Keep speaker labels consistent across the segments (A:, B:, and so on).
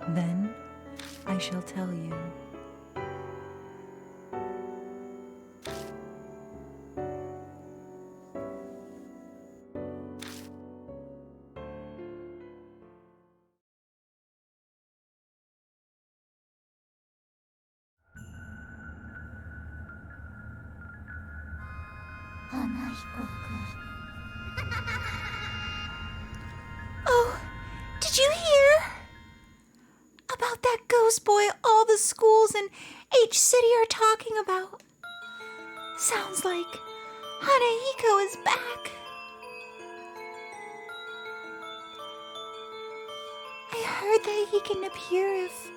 A: Then I shall tell you.
B: Hanahiko-kun.
A: Oh, did you hear? About that ghost boy all the schools in H City are talking about. Sounds like Hanahiko is back. I heard that he can appear if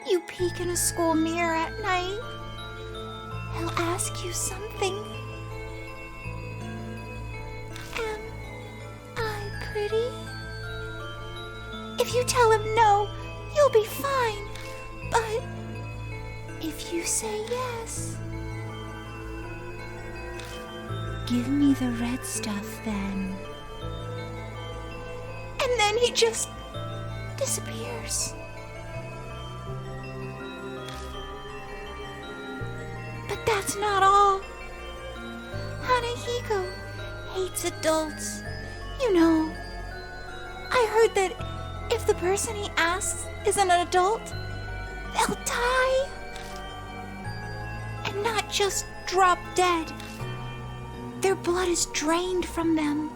A: you peek in a school mirror at night. He'll ask you something. Am I pretty? If you tell him no, you'll be fine. But if you say yes, give me the red stuff then. And then he just disappears. But that's not all. Hanahiko hates adults. You know, I heard that if the person he asks is an adult, they'll die. And not just drop dead. Their blood is drained from them.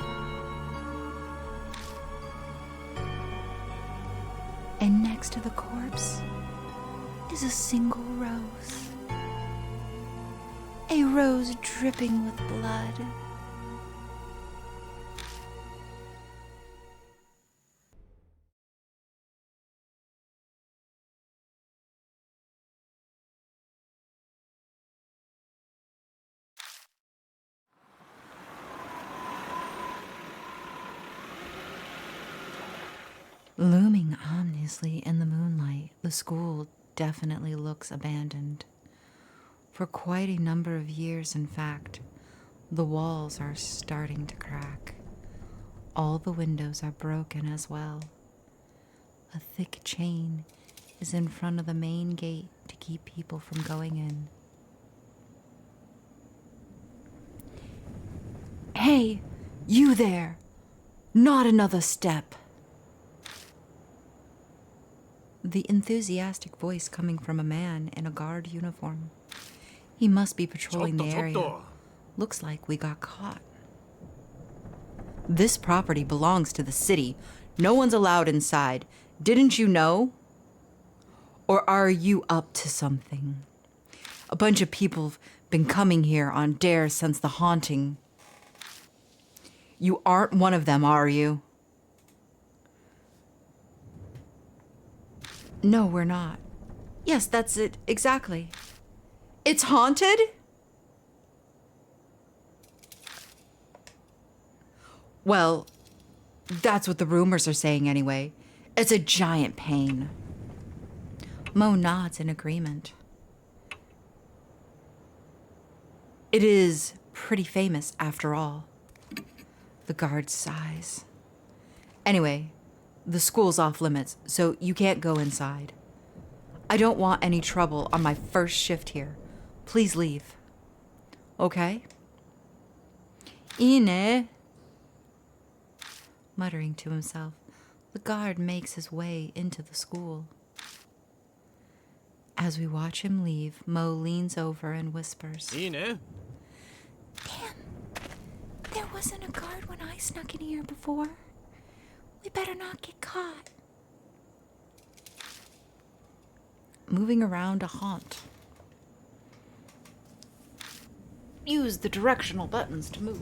A: And next to the corpse is a single rose. A rose dripping with blood. Looming ominously in the moonlight, the school definitely looks abandoned. For quite a number of years, in fact, the walls are starting to crack. All the windows are broken as well. A thick chain is in front of the main gate to keep people from going in. Hey, you there! Not another step! The enthusiastic voice coming from a man in a guard uniform. He must be patrolling the area. Looks like we got caught. This property belongs to the city. No one's allowed inside. Didn't you know? Or are you up to something? A bunch of people have been coming here on dare since the haunting. You aren't one of them, are you? No, we're not. Yes, that's it, exactly. It's haunted? Well, that's what the rumors are saying anyway. It's a giant pain. Mo nods in agreement. It is pretty famous after all. The guard sighs. Anyway, the school's off limits, so you can't go inside. I don't want any trouble on my first shift here. Please leave. Okay? Ine. Muttering to himself, the guard makes his way into the school. As we watch him leave, Mo leans over and whispers,
C: Ine?
A: Damn, there wasn't a guard when I snuck in here before. We better not get caught. Moving around a haunt. Use the directional buttons to move.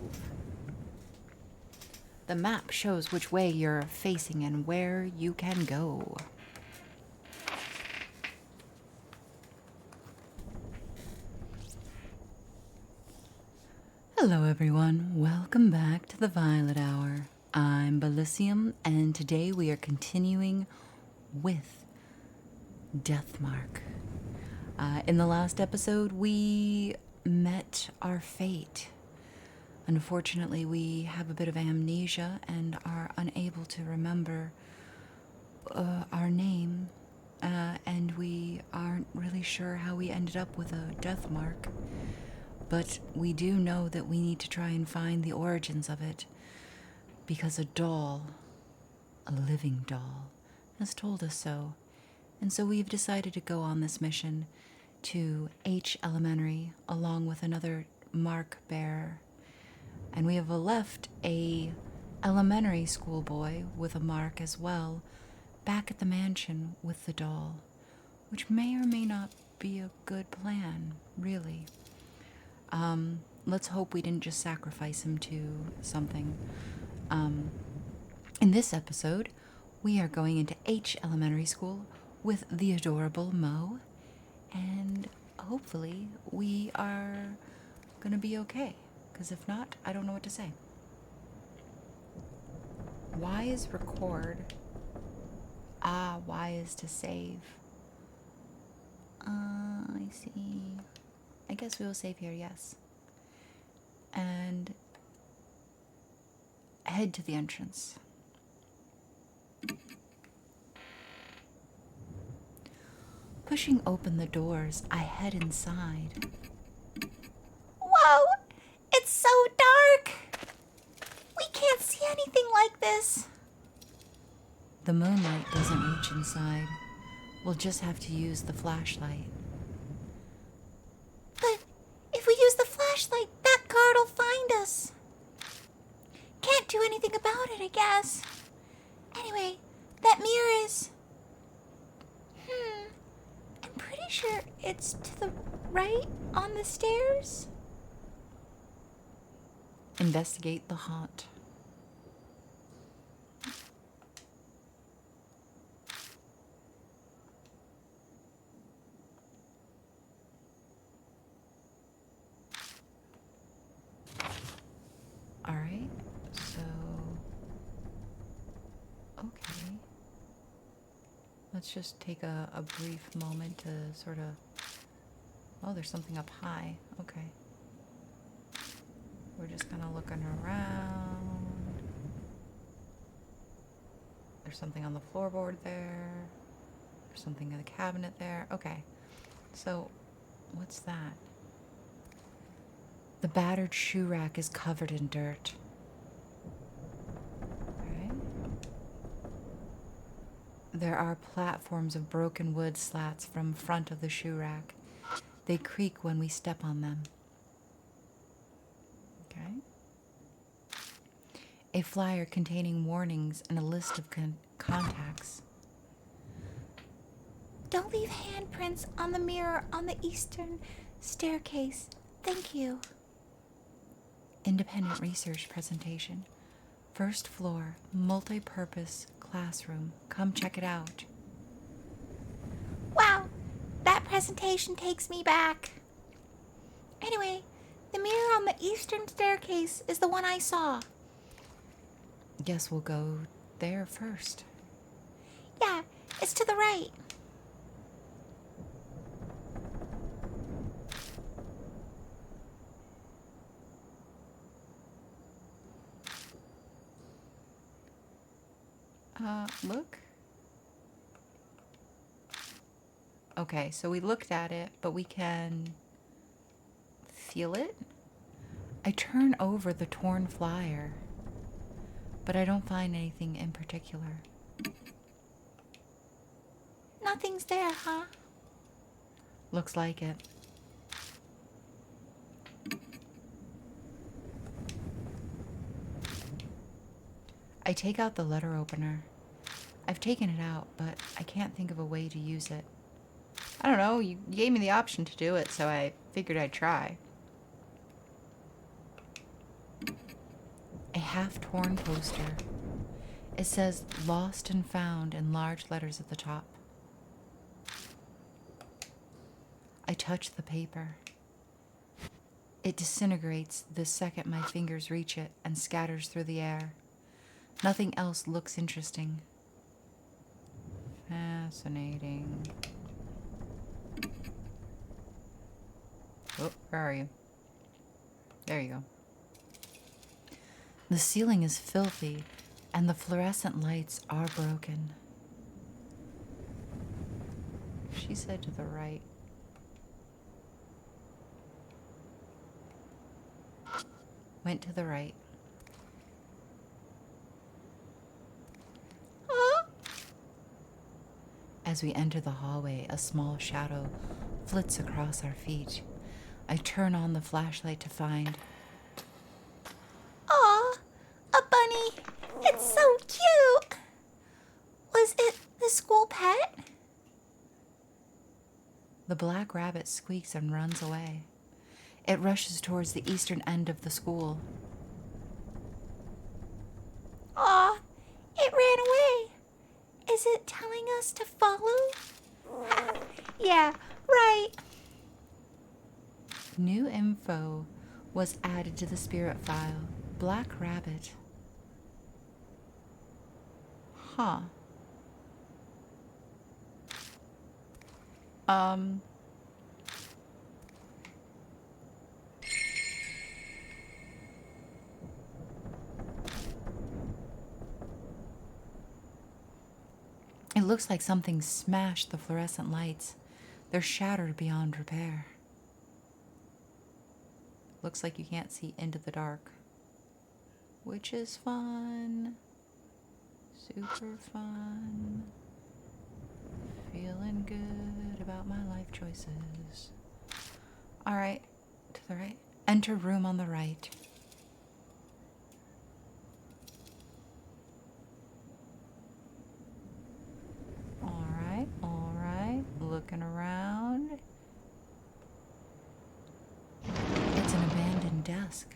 A: The map shows which way you're facing and where you can go. Hello everyone, welcome back to the Violet Hour. I'm Bilicium, and today we are continuing with Deathmark. In the last episode, we met our fate. Unfortunately, we have a bit of amnesia and are unable to remember our name and we aren't really sure how we ended up with a death mark. But we do know that we need to try and find the origins of it, because a doll, a living doll, has told us so. And so we've decided to go on this mission to H Elementary along with another mark bearer. And we have left a elementary school boy with a mark as well back at the mansion with the doll, which may or may not be a good plan, really. Let's hope we didn't just sacrifice him to something. In this episode, we are going into H Elementary School with the adorable Mo, and hopefully we are gonna be okay, because if not, I don't know what to say. Y is record. Y is to save. I see. I guess we will save here, yes. And head to the entrance. Pushing open the doors, I head inside.
B: Whoa! It's so dark! We can't see anything like this.
A: The moonlight doesn't reach inside. We'll just have to use the flashlight.
B: But if we use the flashlight, that guard'll find us. Can't do anything about it, I guess. Anyway, that mirror is... I'm pretty sure it's to the right on the stairs.
A: Investigate the haunt. Alright, so... Okay. Let's just take a brief moment to sort of... Oh, there's something up high. Okay. We're just kind of looking around. There's something on the floorboard there. There's something in the cabinet there. Okay. So, what's that? The battered shoe rack is covered in dirt. Okay. There are platforms of broken wood slats from front of the shoe rack. They creak when we step on them. Okay. A flyer containing warnings and a list of contacts.
B: Don't leave handprints on the mirror on the eastern staircase. Thank you.
A: Independent research presentation. First floor, multi-purpose classroom. Come check it out.
B: Wow, that presentation takes me back. Anyway, the mirror on the eastern staircase is the one I saw.
A: Guess we'll go there first.
B: Yeah, it's to the right.
A: Look. Okay, so we looked at it, but we can feel it. I turn over the torn flyer, but I don't find anything in particular.
B: Nothing's there, huh?
A: Looks like it. I take out the letter opener. I've taken it out, but I can't think of a way to use it. I don't know, you gave me the option to do it, so I figured I'd try. A half-torn poster. It says "Lost and Found" in large letters at the top. I touch the paper. It disintegrates the second my fingers reach it and scatters through the air. Nothing else looks interesting. Fascinating. Oh, where are you? There you go. The ceiling is filthy, and the fluorescent lights are broken. She said to the right. Went to the right.
B: Huh?
A: As we enter the hallway, a small shadow flits across our feet. I turn on the flashlight to find...
B: Aw, a bunny. It's so cute. Was it the school pet?
A: The black rabbit squeaks and runs away. It rushes towards the eastern end of the school.
B: Aw, it ran away. Is it telling us to follow? Yeah, right.
A: New info was added to the spirit file. Black rabbit. Huh. It looks like something smashed the fluorescent lights. They're shattered beyond repair. Looks like you can't see into the dark, which is fun. Super fun. Feeling good about my life choices. All right, to the right. Enter room on the right. All right. Looking around. It's an abandoned desk.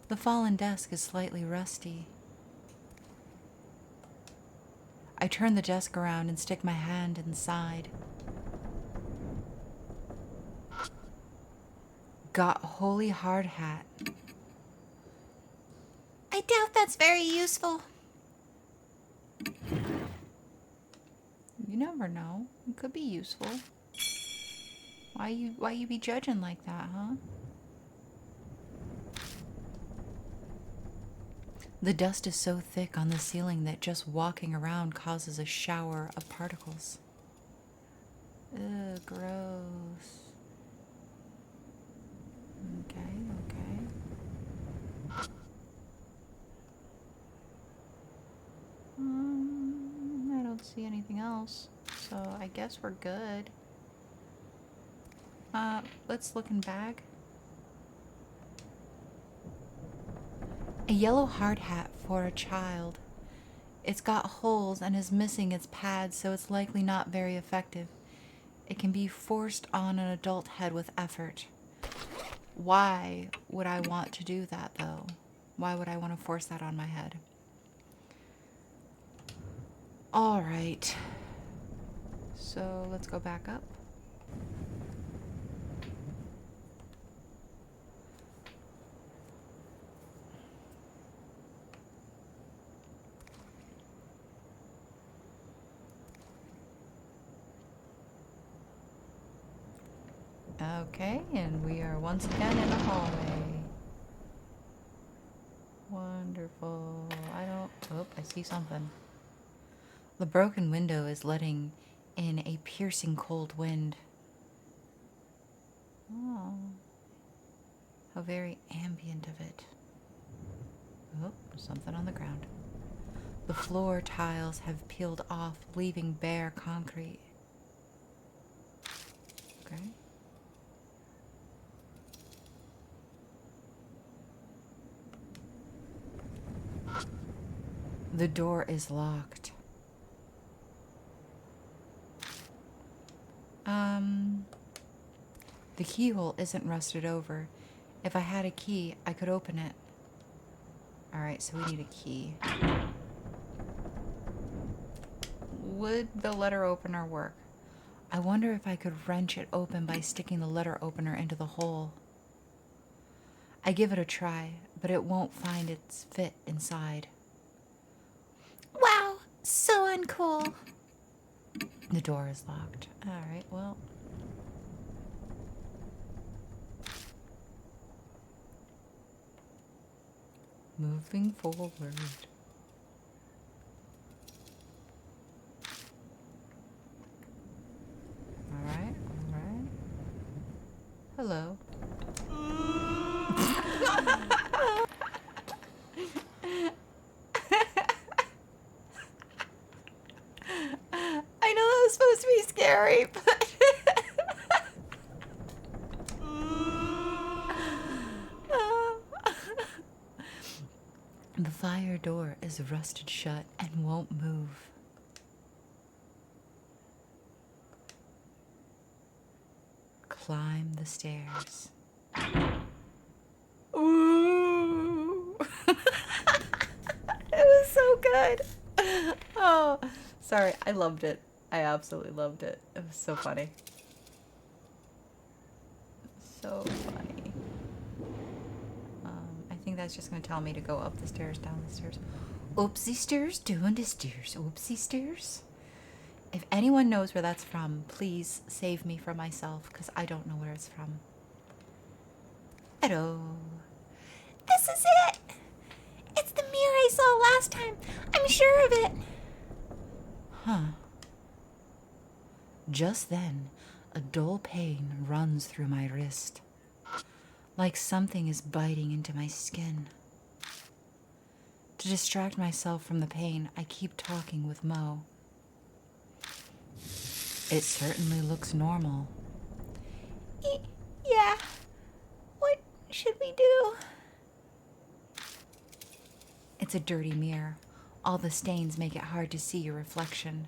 A: The fallen desk is slightly rusty. I turn the desk around and stick my hand inside. Got holy hard hat.
B: I doubt that's very useful.
A: You never know. It could be useful. Why you be judging like that, huh? The dust is so thick on the ceiling that just walking around causes a shower of particles. Ugh, gross. Okay. I don't see anything else, so I guess we're good. Let's look in bag. A yellow hard hat for a child. It's got holes and is missing its pads, so it's likely not very effective. It can be forced on an adult head with effort. Why would I want to do that, though? Why would I want to force that on my head? All right. So let's go back up. Okay, and we are once again in the hallway. Wonderful. I see something. The broken window is letting in a piercing cold wind. Oh, how very ambient of it. Oh, something on the ground. The floor tiles have peeled off, leaving bare concrete. Okay. The door is locked. The keyhole isn't rusted over. If I had a key, I could open it. Alright, so we need a key. Would the letter opener work? I wonder if I could wrench it open by sticking the letter opener into the hole. I give it a try, but it won't find its fit inside.
B: Wow, so uncool.
A: The door is locked. Alright, well. Moving forward. hello. I know that was supposed to be scary, but the fire door is rusted shut and won't move. Climb the stairs. Ooh. It was so good. Oh, sorry. I loved it. I absolutely loved it. It was so funny. So funny. I think that's just going to tell me to go up the stairs, down the stairs. Oopsie stairs, down the stairs. Oopsie stairs. If anyone knows where that's from, please save me from myself, because I don't know where it's from. Hello.
B: This is it! It's the mirror I saw last time. I'm sure of it.
A: Huh. Just then, a dull pain runs through my wrist, like something is biting into my skin. To distract myself from the pain, I keep talking with Mo. It certainly looks normal.
B: Yeah. What should we do?
A: It's a dirty mirror. All the stains make it hard to see your reflection.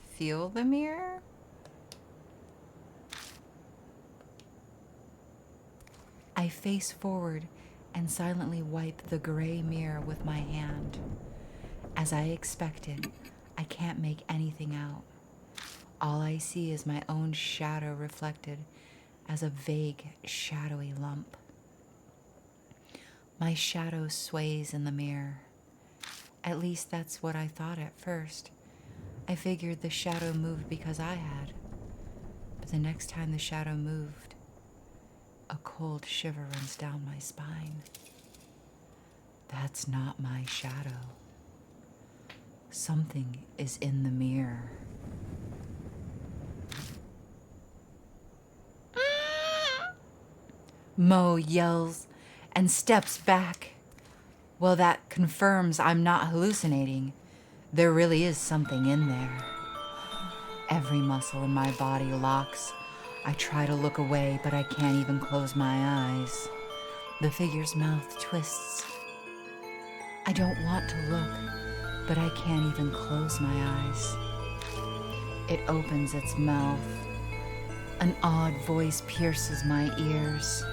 A: Feel the mirror? I face forward and silently wipe the gray mirror with my hand. As I expected, I can't make anything out. All I see is my own shadow reflected as a vague, shadowy lump. My shadow sways in the mirror. At least that's what I thought at first. I figured the shadow moved because I had. But the next time the shadow moved, a cold shiver runs down my spine. That's not my shadow. Something is in the mirror. Mo yells and steps back. Well, that confirms I'm not hallucinating. There really is something in there. Every muscle in my body locks. I try to look away, but I can't even close my eyes. The figure's mouth twists. I don't want to look, but I can't even close my eyes. It opens its mouth. An odd voice pierces my ears.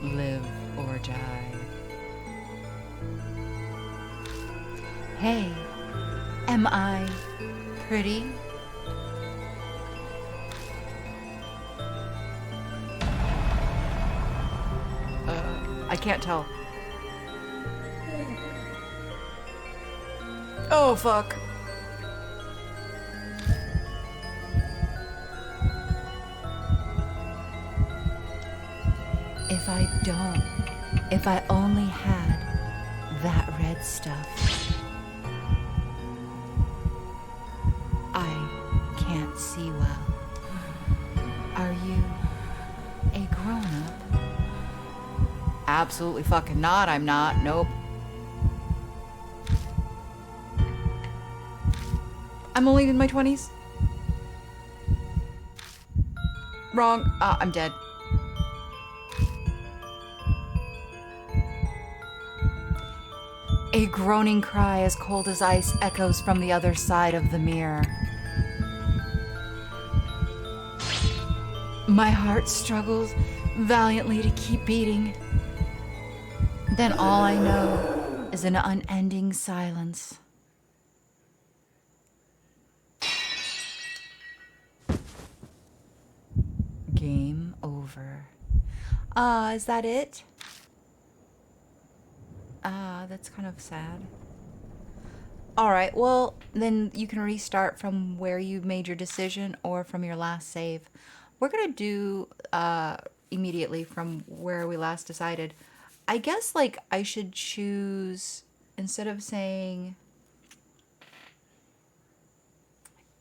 A: Live or die. Hey, am I pretty? I can't tell. Oh, fuck. If I only had that red stuff. I can't see well. Are you a grown-up? Absolutely fucking not, I'm not. Nope. I'm only in my 20s. Wrong. I'm dead. A groaning cry as cold as ice echoes from the other side of the mirror. My heart struggles valiantly to keep beating. Then all I know is an unending silence. Game over. Is that it? That's kind of sad. Alright, well, then you can restart from where you made your decision or from your last save. We're gonna do immediately from where we last decided. I guess, like, I should choose, instead of saying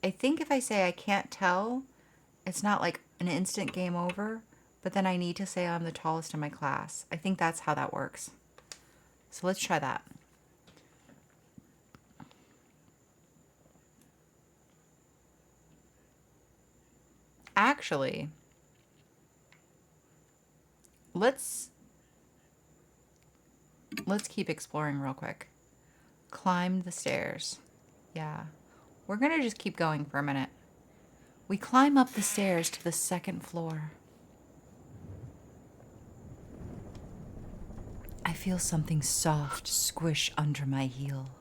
A: I think if I say I can't tell, it's not like an instant game over, but then I need to say I'm the tallest in my class. I think that's how that works. So let's try that. Actually, let's keep exploring real quick. Climb the stairs. Yeah. We're going to just keep going for a minute. We climb up the stairs to the second floor. I feel something soft squish under my heel.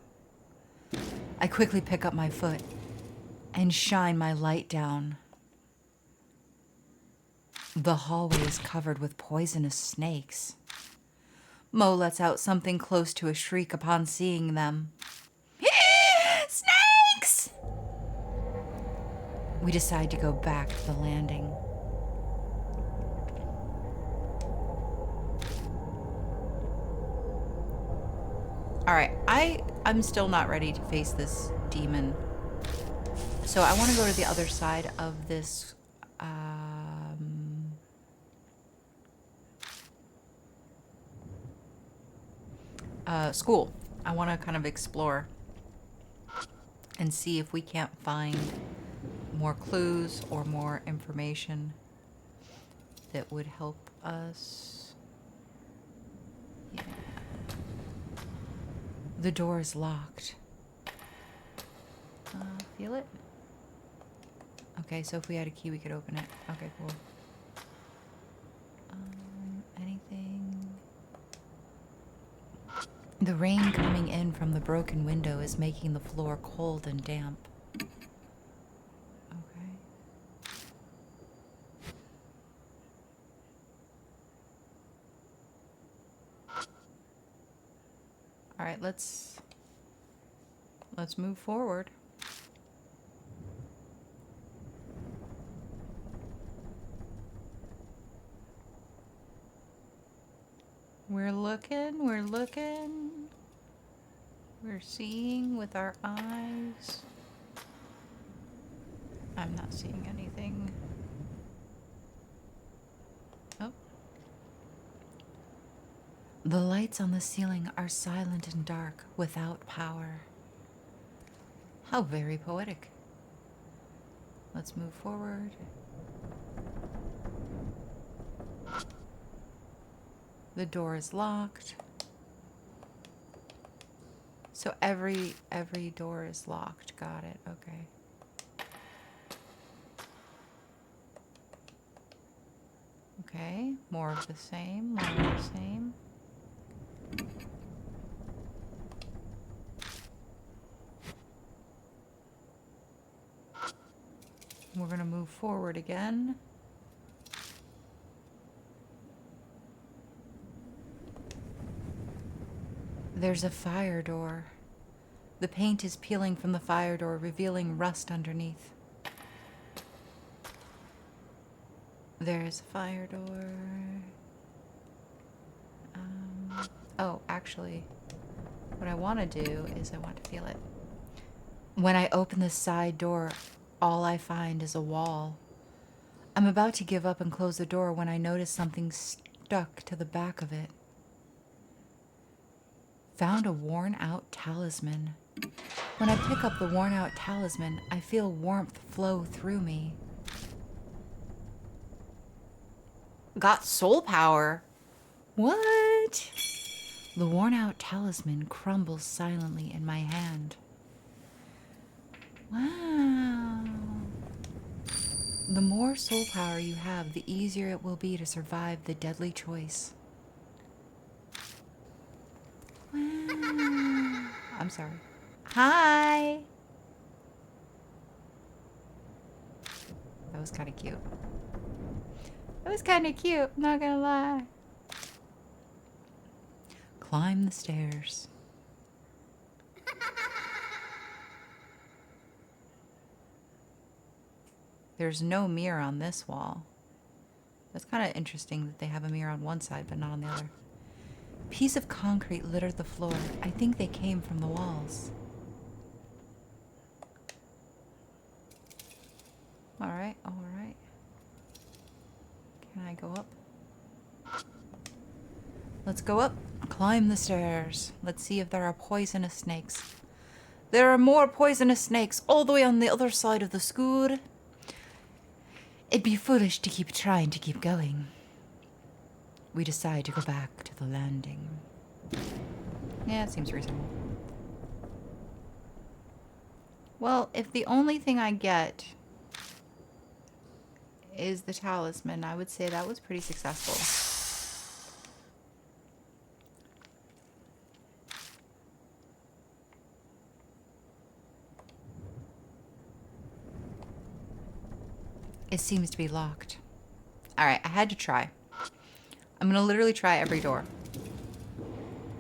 A: I quickly pick up my foot and shine my light down. The hallway is covered with poisonous snakes. Mo lets out something close to a shriek upon seeing them. Snakes! We decide to go back to the landing. All right, I'm still not ready to face this demon. So I want to go to the other side of this school. I want to kind of explore and see if we can't find more clues or more information that would help us. Yeah. The door is locked. Feel it? Okay, so if we had a key, we could open it. Okay, cool. Anything? The rain coming in from the broken window is making the floor cold and damp. Okay. All right, let's move forward. We're looking, we're seeing with our eyes. I'm not seeing anything. Oh. The lights on the ceiling are silent and dark, without power. How very poetic. Let's move forward. The door is locked. So every door is locked. Got it. Okay. Okay. More of the same. More of the same. We're going to move forward again. There's a fire door. The paint is peeling from the fire door, revealing rust underneath. There's a fire door. Oh, actually, what I want to do is I want to feel it. When I open the side door, all I find is a wall. I'm about to give up and close the door when I notice something stuck to the back of it. Found a worn-out talisman. When I pick up the worn-out talisman, I feel warmth flow through me. Got soul power. What? The worn-out talisman crumbles silently in my hand. Wow. The more soul power you have, the easier it will be to survive the deadly choice. Wow. I'm sorry. Hi. That was kind of cute. That was kind of cute, not gonna lie. Climb the stairs. There's no mirror on this wall. That's kind of interesting that they have a mirror on one side but not on the other. Piece of concrete littered the floor. I think they came from the walls. Alright, alright. Can I go up? Let's go up. Climb the stairs. Let's see if there are poisonous snakes. There are more poisonous snakes all the way on the other side of the school. It'd be foolish to keep trying to keep going. We decide to go back to the landing. Yeah, it seems reasonable. Well, if the only thing I get is the talisman, I would say that was pretty successful. It seems to be locked. Alright, I had to try. I'm gonna literally try every door.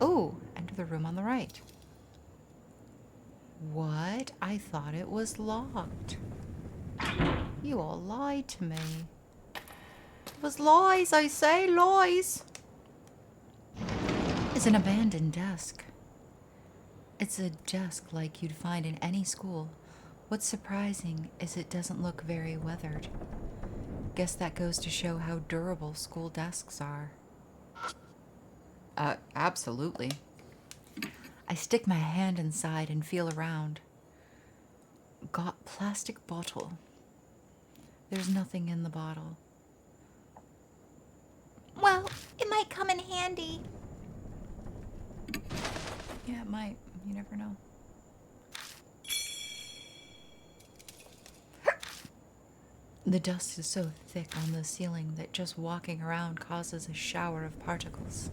A: Oh, enter the room on the right. What? I thought it was locked. You all lied to me. It was lies, I say, lies. It's an abandoned desk. It's a desk like you'd find in any school. What's surprising is it doesn't look very weathered. Guess that goes to show how durable school desks are. Absolutely. I stick my hand inside and feel around. Got plastic bottle. There's nothing in the bottle.
B: Well, it might come in handy.
A: Yeah, it might. You never know. The dust is so thick on the ceiling that just walking around causes a shower of particles.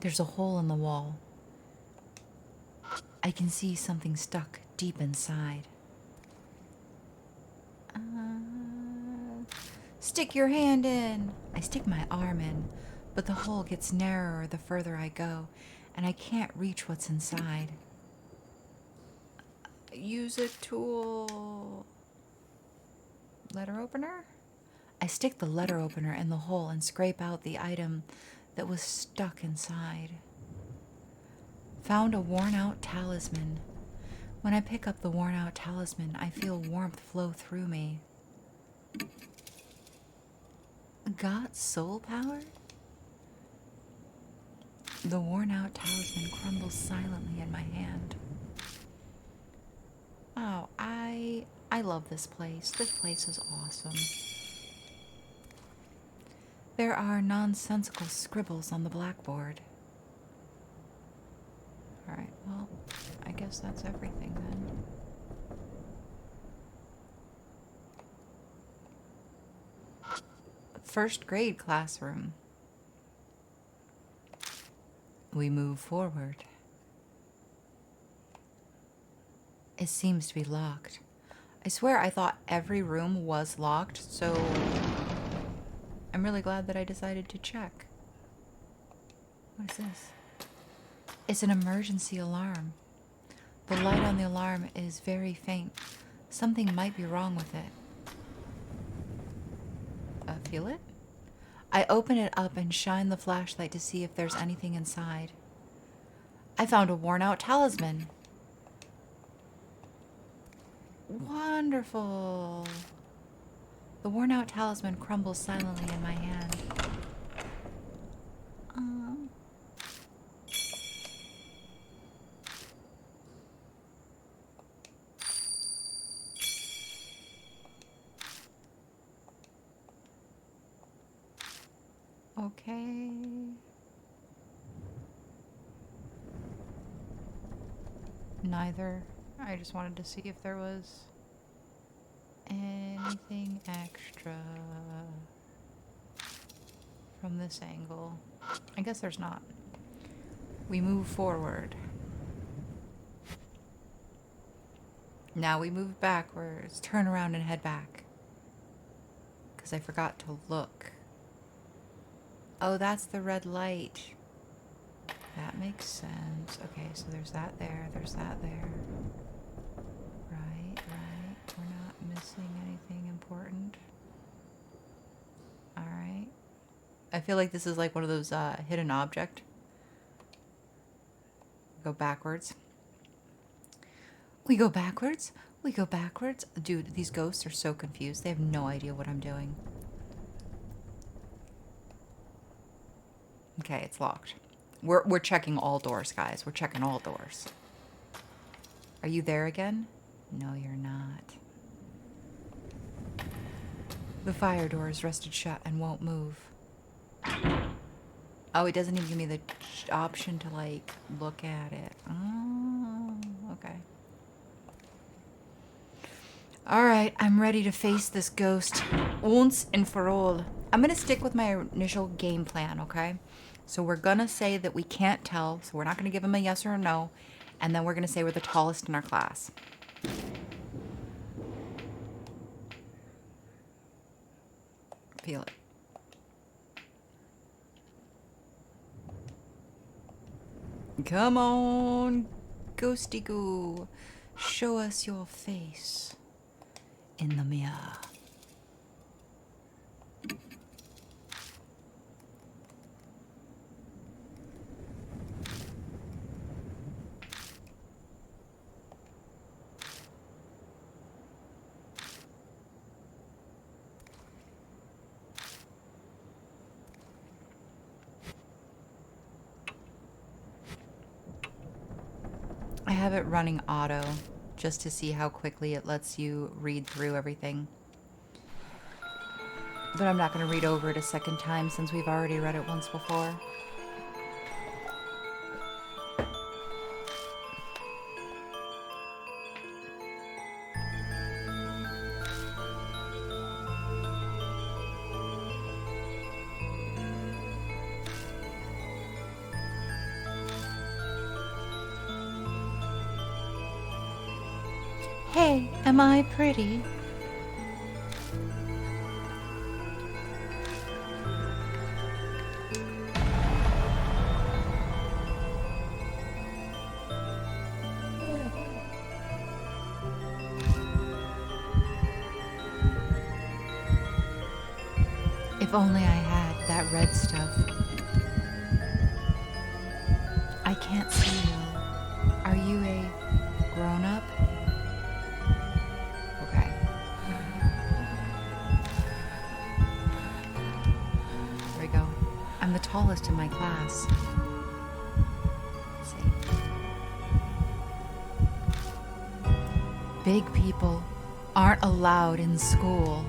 A: There's a hole in the wall. I can see something stuck deep inside. Stick your hand in. I stick my arm in, but the hole gets narrower the further I go, and I can't reach what's inside. Use a tool. Letter opener? I stick the letter opener in the hole and scrape out the item that was stuck inside. Found a worn-out talisman. When I pick up the worn-out talisman, I feel warmth flow through me. Got soul power? The worn-out talisman crumbles silently in my hand. Oh, I love this place. This place is awesome. There are nonsensical scribbles on the blackboard. Alright, well, I guess that's everything then. First grade classroom. We move forward. It seems to be locked. I swear I thought every room was locked, so I'm really glad that I decided to check. What is this? It's an emergency alarm. The light on the alarm is very faint. Something might be wrong with it. Feel it? I open it up and shine the flashlight to see if there's anything inside. I found a worn-out talisman. Wonderful. The worn-out talisman crumbles silently in my hand. Okay. Neither. I just wanted to see if there was anything extra from this angle. I guess there's not. We move forward. Now we move backwards. Turn around and head back. Because I forgot to look. Oh, that's the red light. That makes sense. Okay, so there's that there. There's that there. Right. We're not missing anything important. Alright. I feel like this is like one of those hidden object. Go backwards. We go backwards. We go backwards. Dude, these ghosts are so confused. They have no idea what I'm doing. Okay, it's locked. We're checking all doors, guys. We're checking all doors. Are you there again? No, you're not. The fire door is rusted shut and won't move. Oh, it doesn't even give me the option to, like, look at it. Oh, okay. All right, I'm ready to face this ghost once and for all. I'm going to stick with my initial game plan, okay? So we're going to say that we can't tell, so we're not going to give him a yes or a no, and then we're going to say we're the tallest in our class. Feel it. Come on, ghosty goo. Show us your face in the mirror. I have it running auto just to see how quickly it lets you read through everything. But I'm not going to read over it a second time since we've already read it once before. Hey, am I pretty? If only I had that red stuff. I can't see you. Are you a grown-up? Okay. There we go. I'm the tallest in my class. Let's see. Big people aren't allowed in school.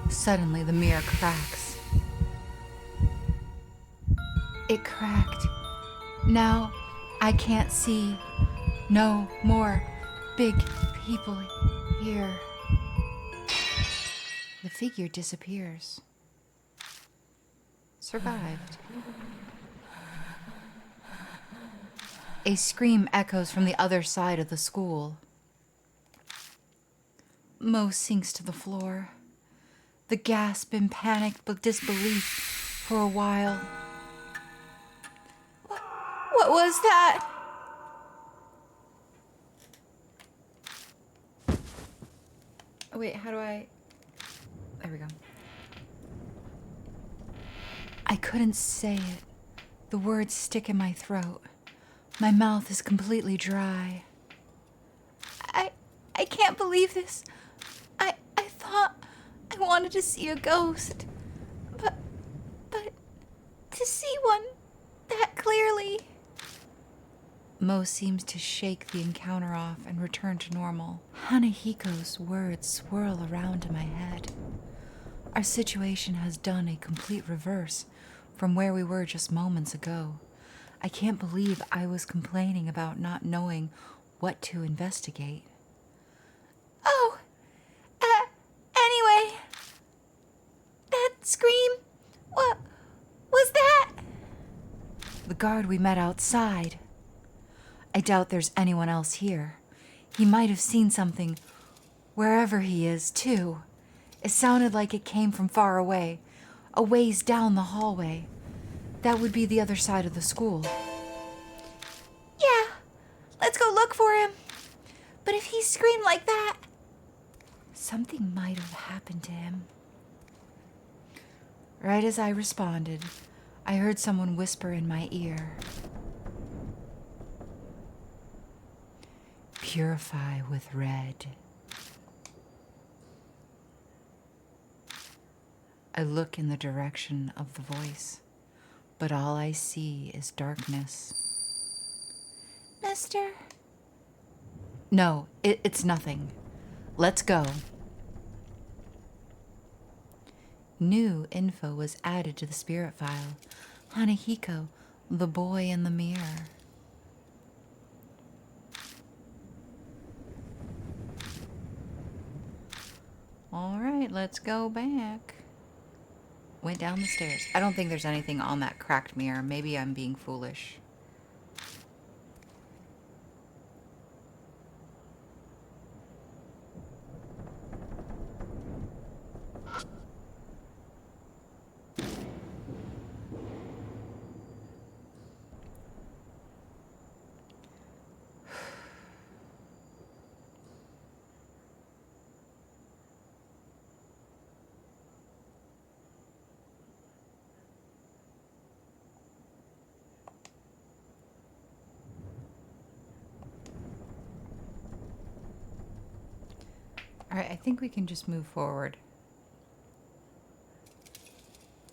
A: Suddenly, the mirror cracks. It cracked. Now, I can't see no more big people here. The figure disappears. Survived. A scream echoes from the other side of the school. Mo sinks to the floor. The gasp in panic but disbelief for a while. What was that? Oh, wait, how do I... There we go. I couldn't say it. The words stick in my throat. My mouth is completely dry. I can't believe this. I thought I wanted to see a ghost. But to see one that clearly... Mo seems to shake the encounter off and return to normal. Hanahiko's words swirl around in my head. Our situation has done a complete reverse from where we were just moments ago. I can't believe I was complaining about not knowing what to investigate. Oh, anyway, that scream, what was that? The guard we met outside. I doubt there's anyone else here. He might have seen something wherever he is, too. It sounded like it came from far away, a ways down the hallway. That would be the other side of the school. Yeah, let's go look for him. But if he screamed like that, something might have happened to him. Right as I responded, I heard someone whisper in my ear. Purify with red. I look in the direction of the voice, but all I see is darkness.
B: Mister?
A: No, it's nothing. Let's go. New info was added to the spirit file. Hanahiko, the boy in the mirror. All right, let's go back. Went down the stairs. I don't think there's anything on that cracked mirror. Maybe I'm being foolish. All right, I think we can just move forward.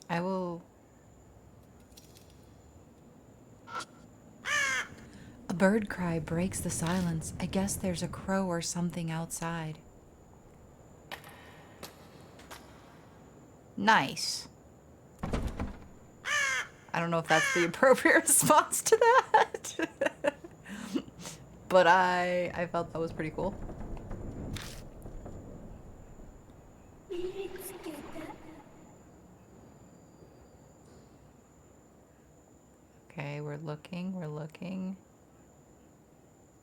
A: I will... A bird cry breaks the silence. I guess there's a crow or something outside. Nice. I don't know if that's the appropriate response to that. But I felt that was pretty cool. Okay, we're looking.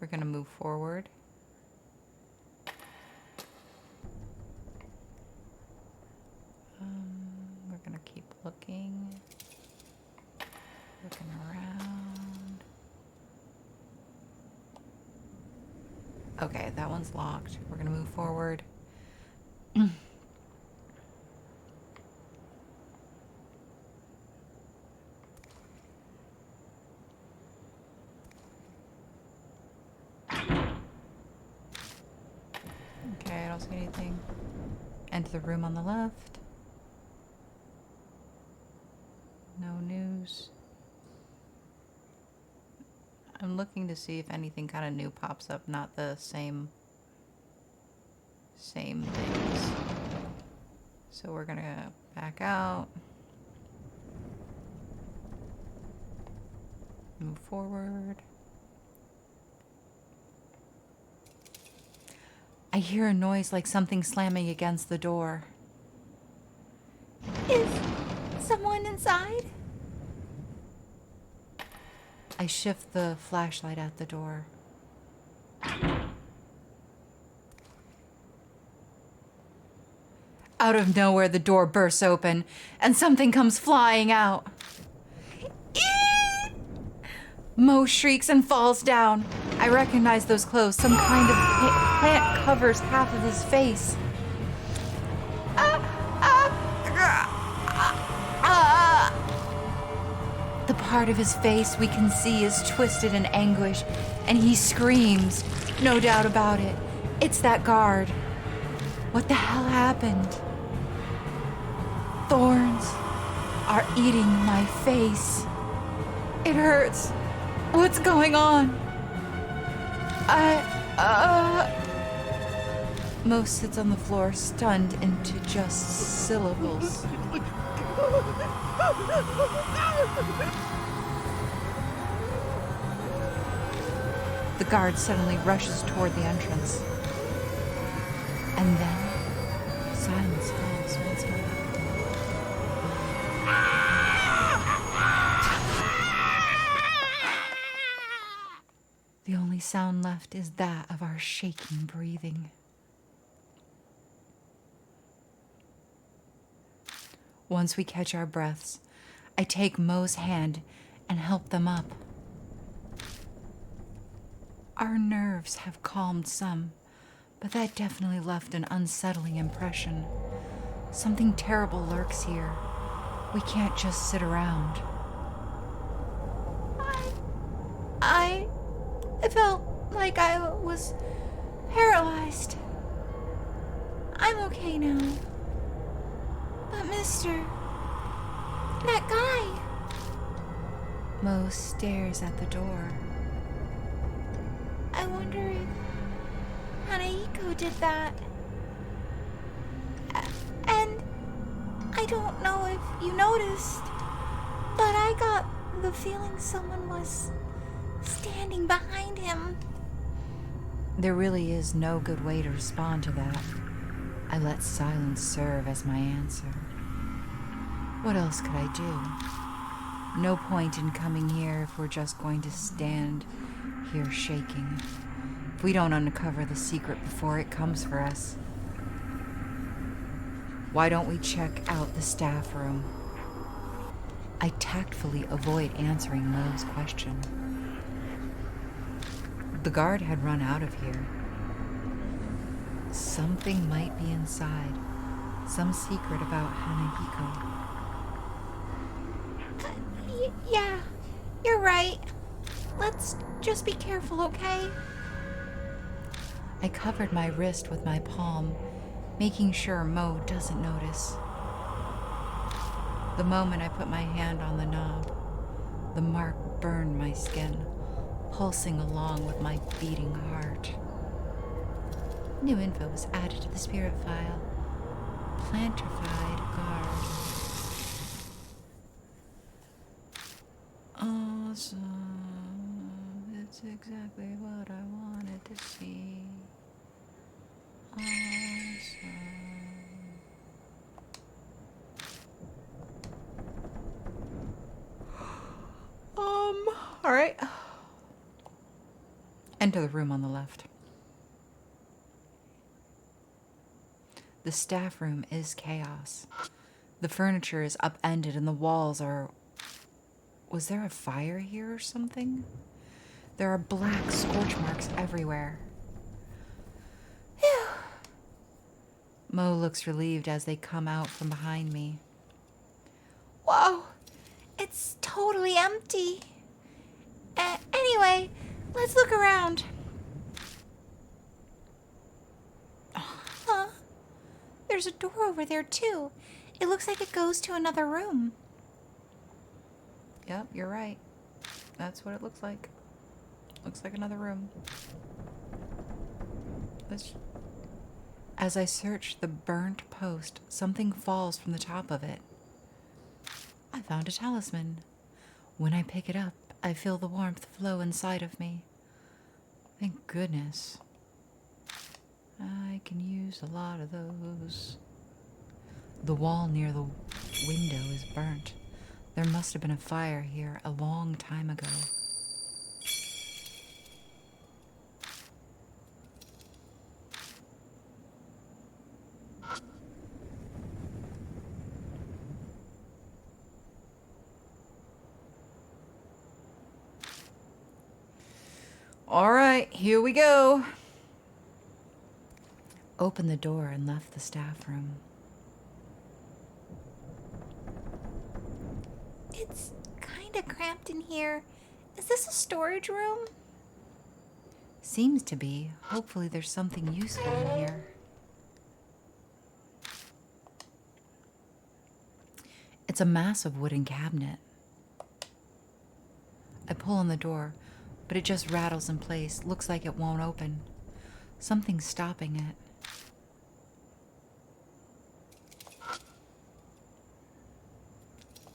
A: We're gonna move forward. We're gonna keep looking around. Okay, that one's locked. We're gonna move forward. Okay, I don't see anything. Enter the room on the left. No news. I'm looking to see if anything kind of new pops up, not the same things. So we're gonna back out. Move forward. I hear a noise like something slamming against the door.
B: Is someone inside?
A: I shift the flashlight at the door. Out of nowhere, the door bursts open, and something comes flying out. Mo shrieks and falls down. I recognize those clothes. Some kind of plant covers half of his face. The part of his face we can see is twisted in anguish, and he screams. No doubt about it. It's that guard. What the hell happened? Thorns are eating my face. It hurts. What's going on? Mo sits on the floor, stunned into just syllables. The guard suddenly rushes toward the entrance. And then silence falls once more. The only sound left is that of our shaking breathing. Once we catch our breaths, I take Mo's hand and help them up. Our nerves have calmed some, but that definitely left an unsettling impression. Something terrible lurks here. We can't just sit around.
B: I felt like I was paralyzed. I'm okay now. But mister, that guy.
A: Mo stares at the door.
B: I wonder if Hanahiko did that. And I don't know if you noticed, but I got the feeling someone was standing behind him.
A: There really is no good way to respond to that. I let silence serve as my answer. What else could I do? No point in coming here if we're just going to stand here shaking. If we don't uncover the secret before it comes for us. Why don't we check out the staff room? I tactfully avoid answering Mo's question. The guard had run out of here. Something might be inside. Some secret about Hanahiko.
B: Yeah, you're right. Let's just be careful, okay?
A: I covered my wrist with my palm, making sure Mo doesn't notice. The moment I put my hand on the knob, the mark burned my skin, pulsing along with my beating heart. New info was added to the spirit file. Plantified guard. Awesome. It's exactly what I wanted to see. Awesome. All right. Enter the room on the left. The staff room is chaos. The furniture is upended and the walls are... Was there a fire here or something? There are black scorch marks everywhere.
B: Phew.
A: Mo looks relieved as they come out from behind me.
B: Whoa, it's totally empty. Anyway, let's look around. Huh? There's a door over there, too. It looks like it goes to another room.
A: Yep, you're right. That's what it looks like. Looks like another room. As I search the burnt post, something falls from the top of it. I found a talisman. When I pick it up, I feel the warmth flow inside of me. Thank goodness. I can use a lot of those. The wall near the window is burnt. There must have been a fire here a long time ago. All right, here we go. Opened the door and left the staff room.
B: It's kind of cramped in here. Is this a storage room?
A: Seems to be. Hopefully there's something useful in here. It's a massive wooden cabinet. I pull on the door, but it just rattles in place. Looks like it won't open. Something's stopping it.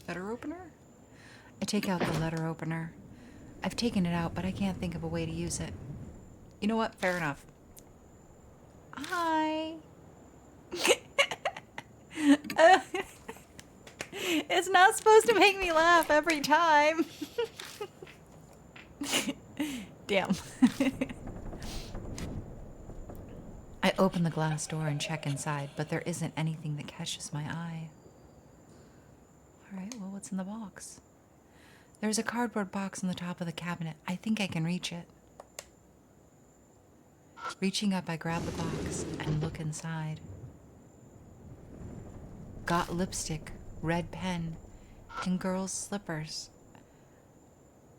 A: Letter opener? I take out the letter opener. I've taken it out, but I can't think of a way to use it. You know what? Fair enough. Hi. It's not supposed to make me laugh every time. Damn. I open the glass door and check inside, but there isn't anything that catches my eye. All right, well, what's in the box? There's a cardboard box on the top of the cabinet. I think I can reach it. Reaching up, I grab the box and look inside. Got lipstick, red pen, and girls' slippers.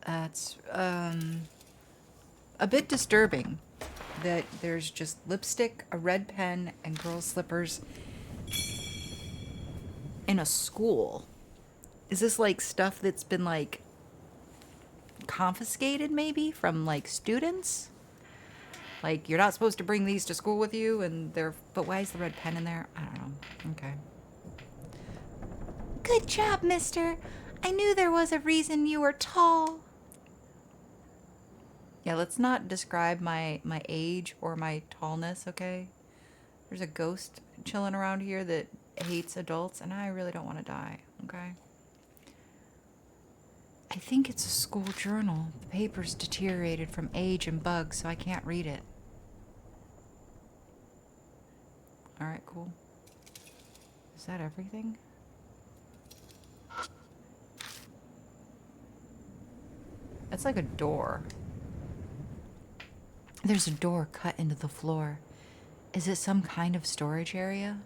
A: That's, a bit disturbing that there's just lipstick, a red pen, and girl slippers in a school. Is this like stuff that's been like confiscated maybe from like students? Like, you're not supposed to bring these to school with you, and but why is the red pen in there? I don't know. Okay.
B: Good job, mister. I knew there was a reason you were tall.
A: Yeah, let's not describe my age or my tallness, okay? There's a ghost chilling around here that hates adults, and I really don't want to die, okay? I think it's a school journal. The paper's deteriorated from age and bugs, so I can't read it. All right, cool. Is that everything? That's like a door. There's a door cut into the floor. Is it some kind of storage area?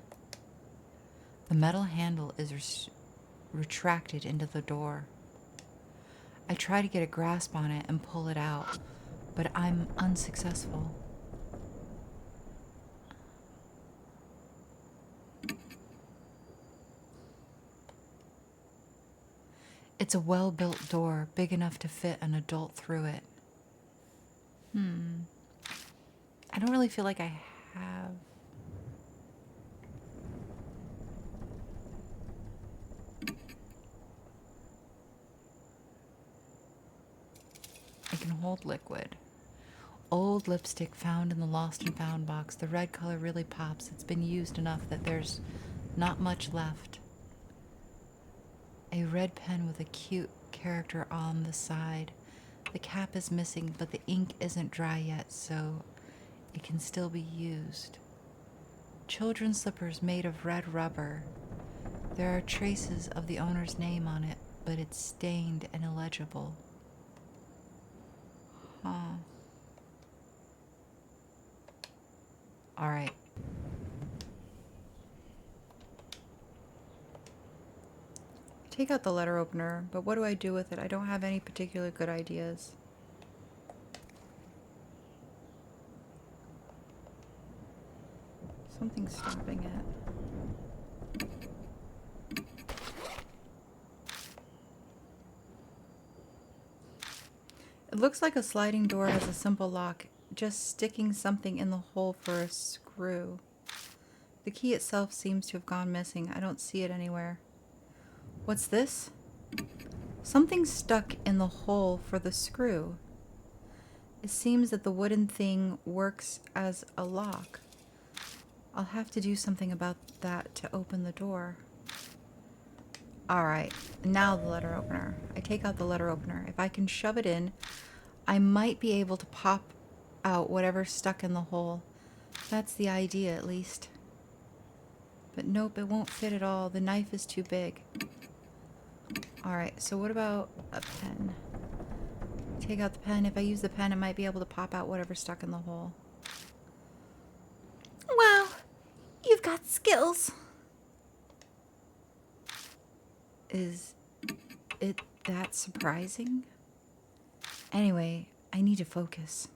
A: The metal handle is retracted into the door. I try to get a grasp on it and pull it out, but I'm unsuccessful. It's a well-built door, big enough to fit an adult through it. I don't really feel like I have. I can hold liquid. Old lipstick found in the lost and found box. The red color really pops. It's been used enough that there's not much left. A red pen with a cute character on the side. The cap is missing, but the ink isn't dry yet, so it can still be used. Children's slippers made of red rubber. There are traces of the owner's name on it, but it's stained and illegible. Huh. All right. Take out the letter opener, but what do I do with it? I don't have any particular good ideas. Something's stopping it. It looks like a sliding door has a simple lock, just sticking something in the hole for a screw. The key itself seems to have gone missing. I don't see it anywhere. What's this? Something stuck in the hole for the screw. It seems that the wooden thing works as a lock. I'll have to do something about that to open the door. Alright, now the letter opener. I take out the letter opener. If I can shove it in, I might be able to pop out whatever's stuck in the hole. That's the idea, at least. But nope, it won't fit at all. The knife is too big. Alright, so what about a pen? Take out the pen. If I use the pen, I might be able to pop out whatever's stuck in the hole.
B: Wow, you've got skills.
A: Is it that surprising? Anyway, I need to focus.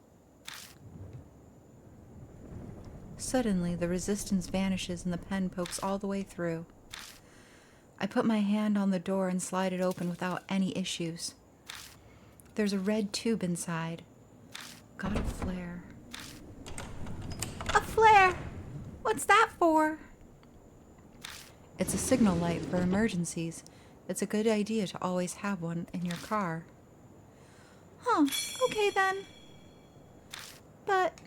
A: Suddenly, the resistance vanishes and the pen pokes all the way through. I put my hand on the door and slide it open without any issues. There's a red tube inside. Got a flare.
B: A flare? What's that for?
A: It's a signal light for emergencies. It's a good idea to always have one in your car.
B: Huh, okay then. But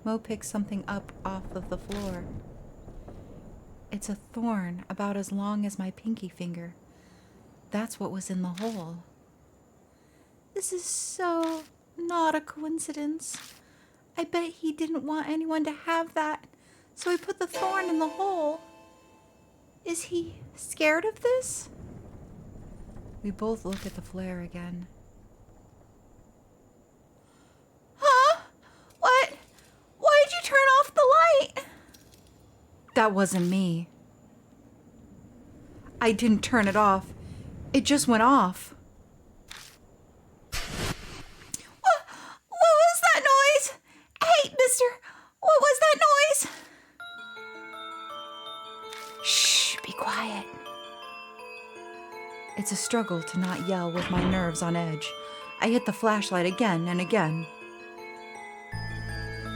A: Mo picks something up off of the floor. It's a thorn about as long as my pinky finger. That's what was in the hole.
B: this is so not a coincidence. I bet he didn't want anyone to have that, so he put the thorn in the hole. Is he scared of this?
A: We both look at the flare again.
B: Huh? What? Why'd you turn off the light?
A: That wasn't me. I didn't turn it off. It just went off. It's a struggle to not yell with my nerves on edge. I hit the flashlight again and again.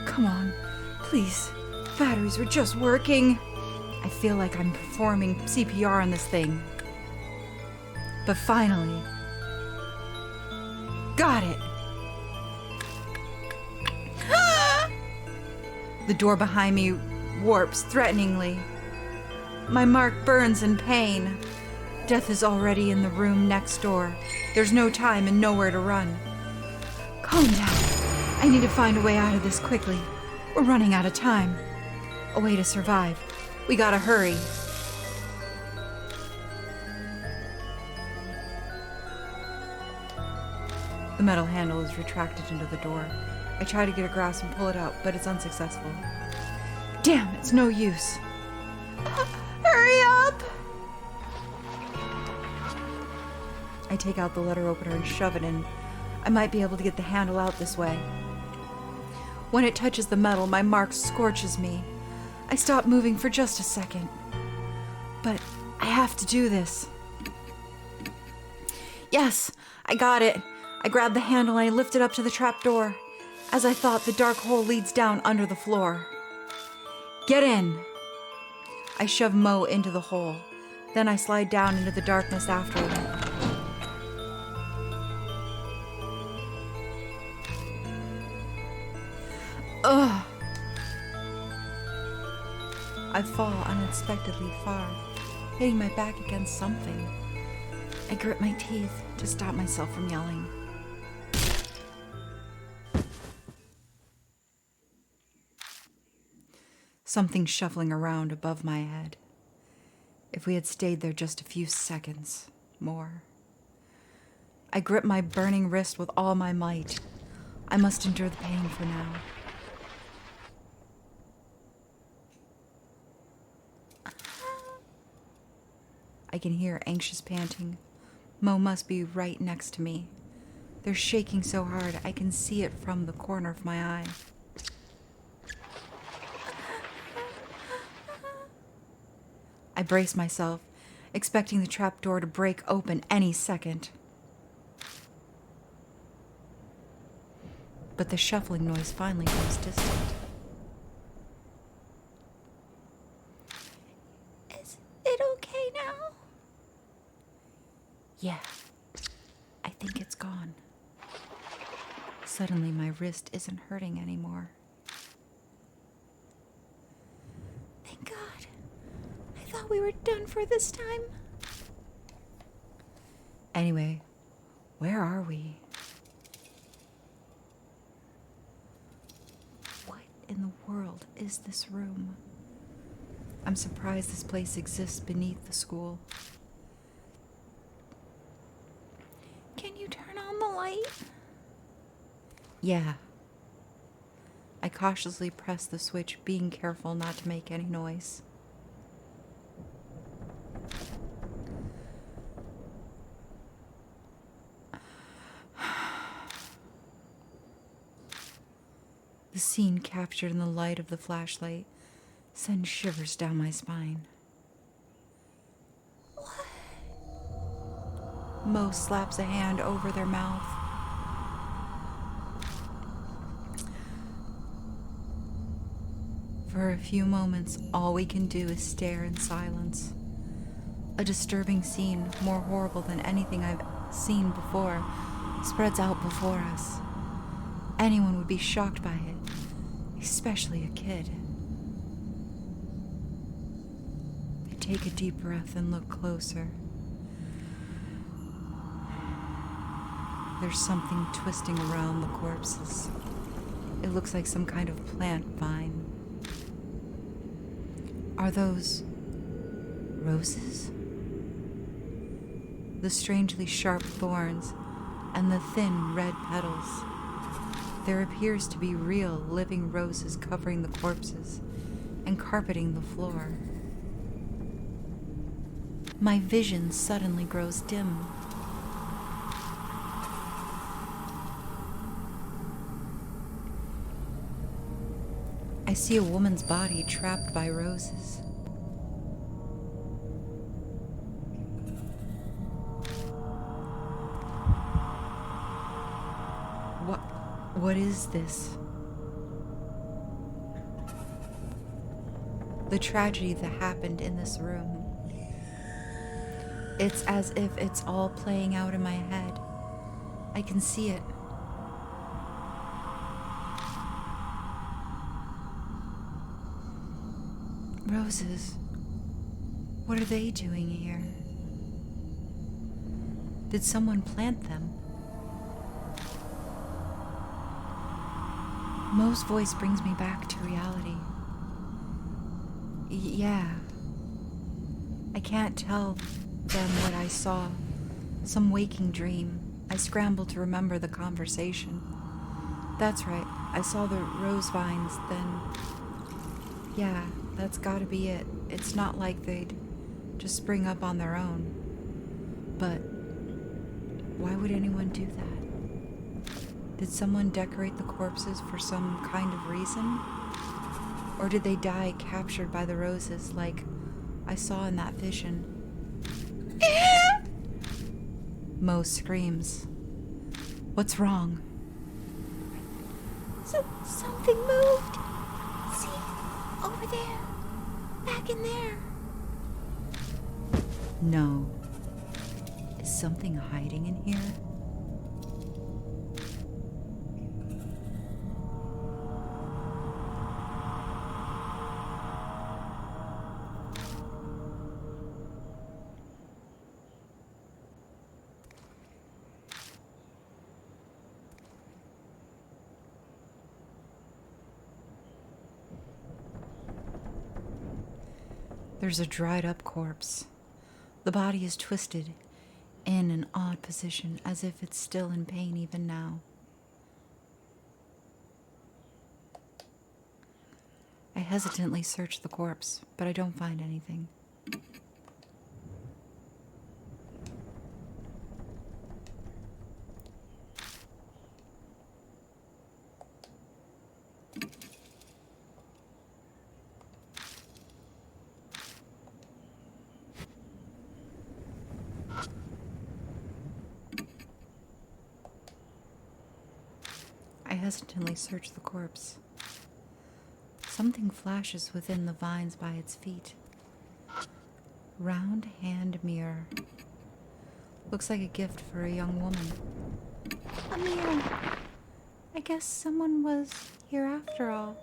A: Come on, please. Batteries were just working. I feel like I'm performing CPR on this thing. But finally, got it. The door behind me warps threateningly. My mark burns in pain. Death is already in the room next door. There's no time and nowhere to run. Calm down. I need to find a way out of this quickly. We're running out of time. A way to survive. We gotta hurry. The metal handle is retracted into the door. I try to get a grasp and pull it out, but it's unsuccessful. Damn, it's no use.
B: Hurry up!
A: I take out the letter opener and shove it in. I might be able to get the handle out this way. When it touches the metal, my mark scorches me. I stop moving for just a second. But I have to do this. Yes, I got it. I grab the handle and I lift it up to the trapdoor. As I thought, the dark hole leads down under the floor. Get in! I shove Mo into the hole. Then I slide down into the darkness after him. Ugh! I fall unexpectedly far, hitting my back against something. I grit my teeth to stop myself from yelling. Something shuffling around above my head. If we had stayed there just a few seconds more. I grip my burning wrist with all my might. I must endure the pain for now. I can hear anxious panting. Mo must be right next to me. They're shaking so hard I can see it from the corner of my eye. I brace myself, expecting the trapdoor to break open any second. But the shuffling noise finally grows distant.
B: Is it okay now?
A: Yeah, I think it's gone. Suddenly my wrist isn't hurting anymore.
B: Thank God. I thought we were done for this time.
A: Anyway, where are we? What in the world is this room? I'm surprised this place exists beneath the school.
B: Can you turn on the light?
A: Yeah. I cautiously press the switch, being careful not to make any noise. The scene captured in the light of the flashlight sends shivers down my spine.
B: What?
A: Mo slaps a hand over their mouth. For a few moments, all we can do is stare in silence. A disturbing scene, more horrible than anything I've seen before, spreads out before us. Anyone would be shocked by it, especially a kid. I take a deep breath and look closer. There's something twisting around the corpses. It looks like some kind of plant vine. Are those roses? The strangely sharp thorns and the thin red petals. There appears to be real living roses covering the corpses and carpeting the floor. My vision suddenly grows dim. I see a woman's body trapped by roses. What is this? The tragedy that happened in this room. It's as if it's all playing out in my head. I can see it. Roses. What are they doing here? Did someone plant them? Mo's voice brings me back to reality. Yeah. I can't tell them what I saw. Some waking dream. I scrambled to remember the conversation. That's right. I saw the rose vines, then... Yeah, that's gotta be it. It's not like they'd just spring up on their own. But why would anyone do that? Did someone decorate the corpses for some kind of reason? Or did they die captured by the roses like I saw in that vision? Mo screams. What's wrong?
B: Something moved. See? Over there. Back in there.
A: No. Is something hiding in here? There's a dried up corpse. The body is twisted in an odd position, as if it's still in pain even now. I hesitantly search the corpse, but I don't find anything. I hesitantly search the corpse. Something flashes within the vines by its feet. Round hand mirror. Looks like a gift for a young woman.
B: A mirror. I guess someone was here after all.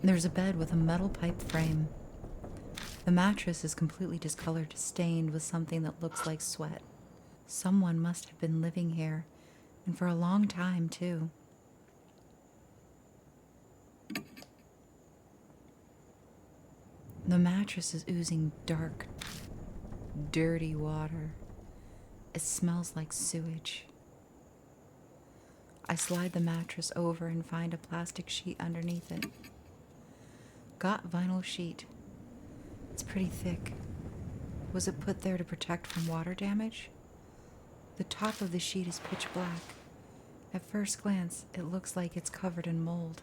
A: There's a bed with a metal pipe frame. The mattress is completely discolored, stained with something that looks like sweat. Someone must have been living here, and for a long time, too. The mattress is oozing dark, dirty water. It smells like sewage. I slide the mattress over and find a plastic sheet underneath it. Got vinyl sheet. It's pretty thick. Was it put there to protect from water damage? The top of the sheet is pitch black. At first glance, it looks like it's covered in mold.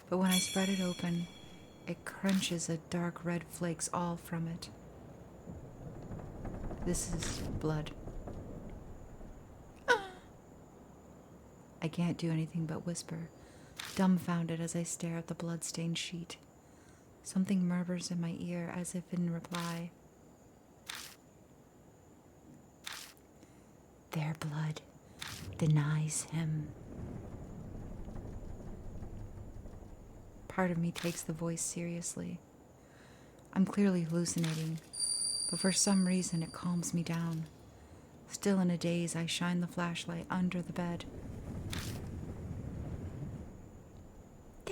A: But when I spread it open, it crunches a dark red flakes all from it. This is blood. I can't do anything but whisper, dumbfounded as I stare at the blood-stained sheet. Something murmurs in my ear as if in reply. Their blood denies him. Part of me takes the voice seriously. I'm clearly hallucinating, but for some reason it calms me down. Still in a daze, I shine the flashlight under the bed.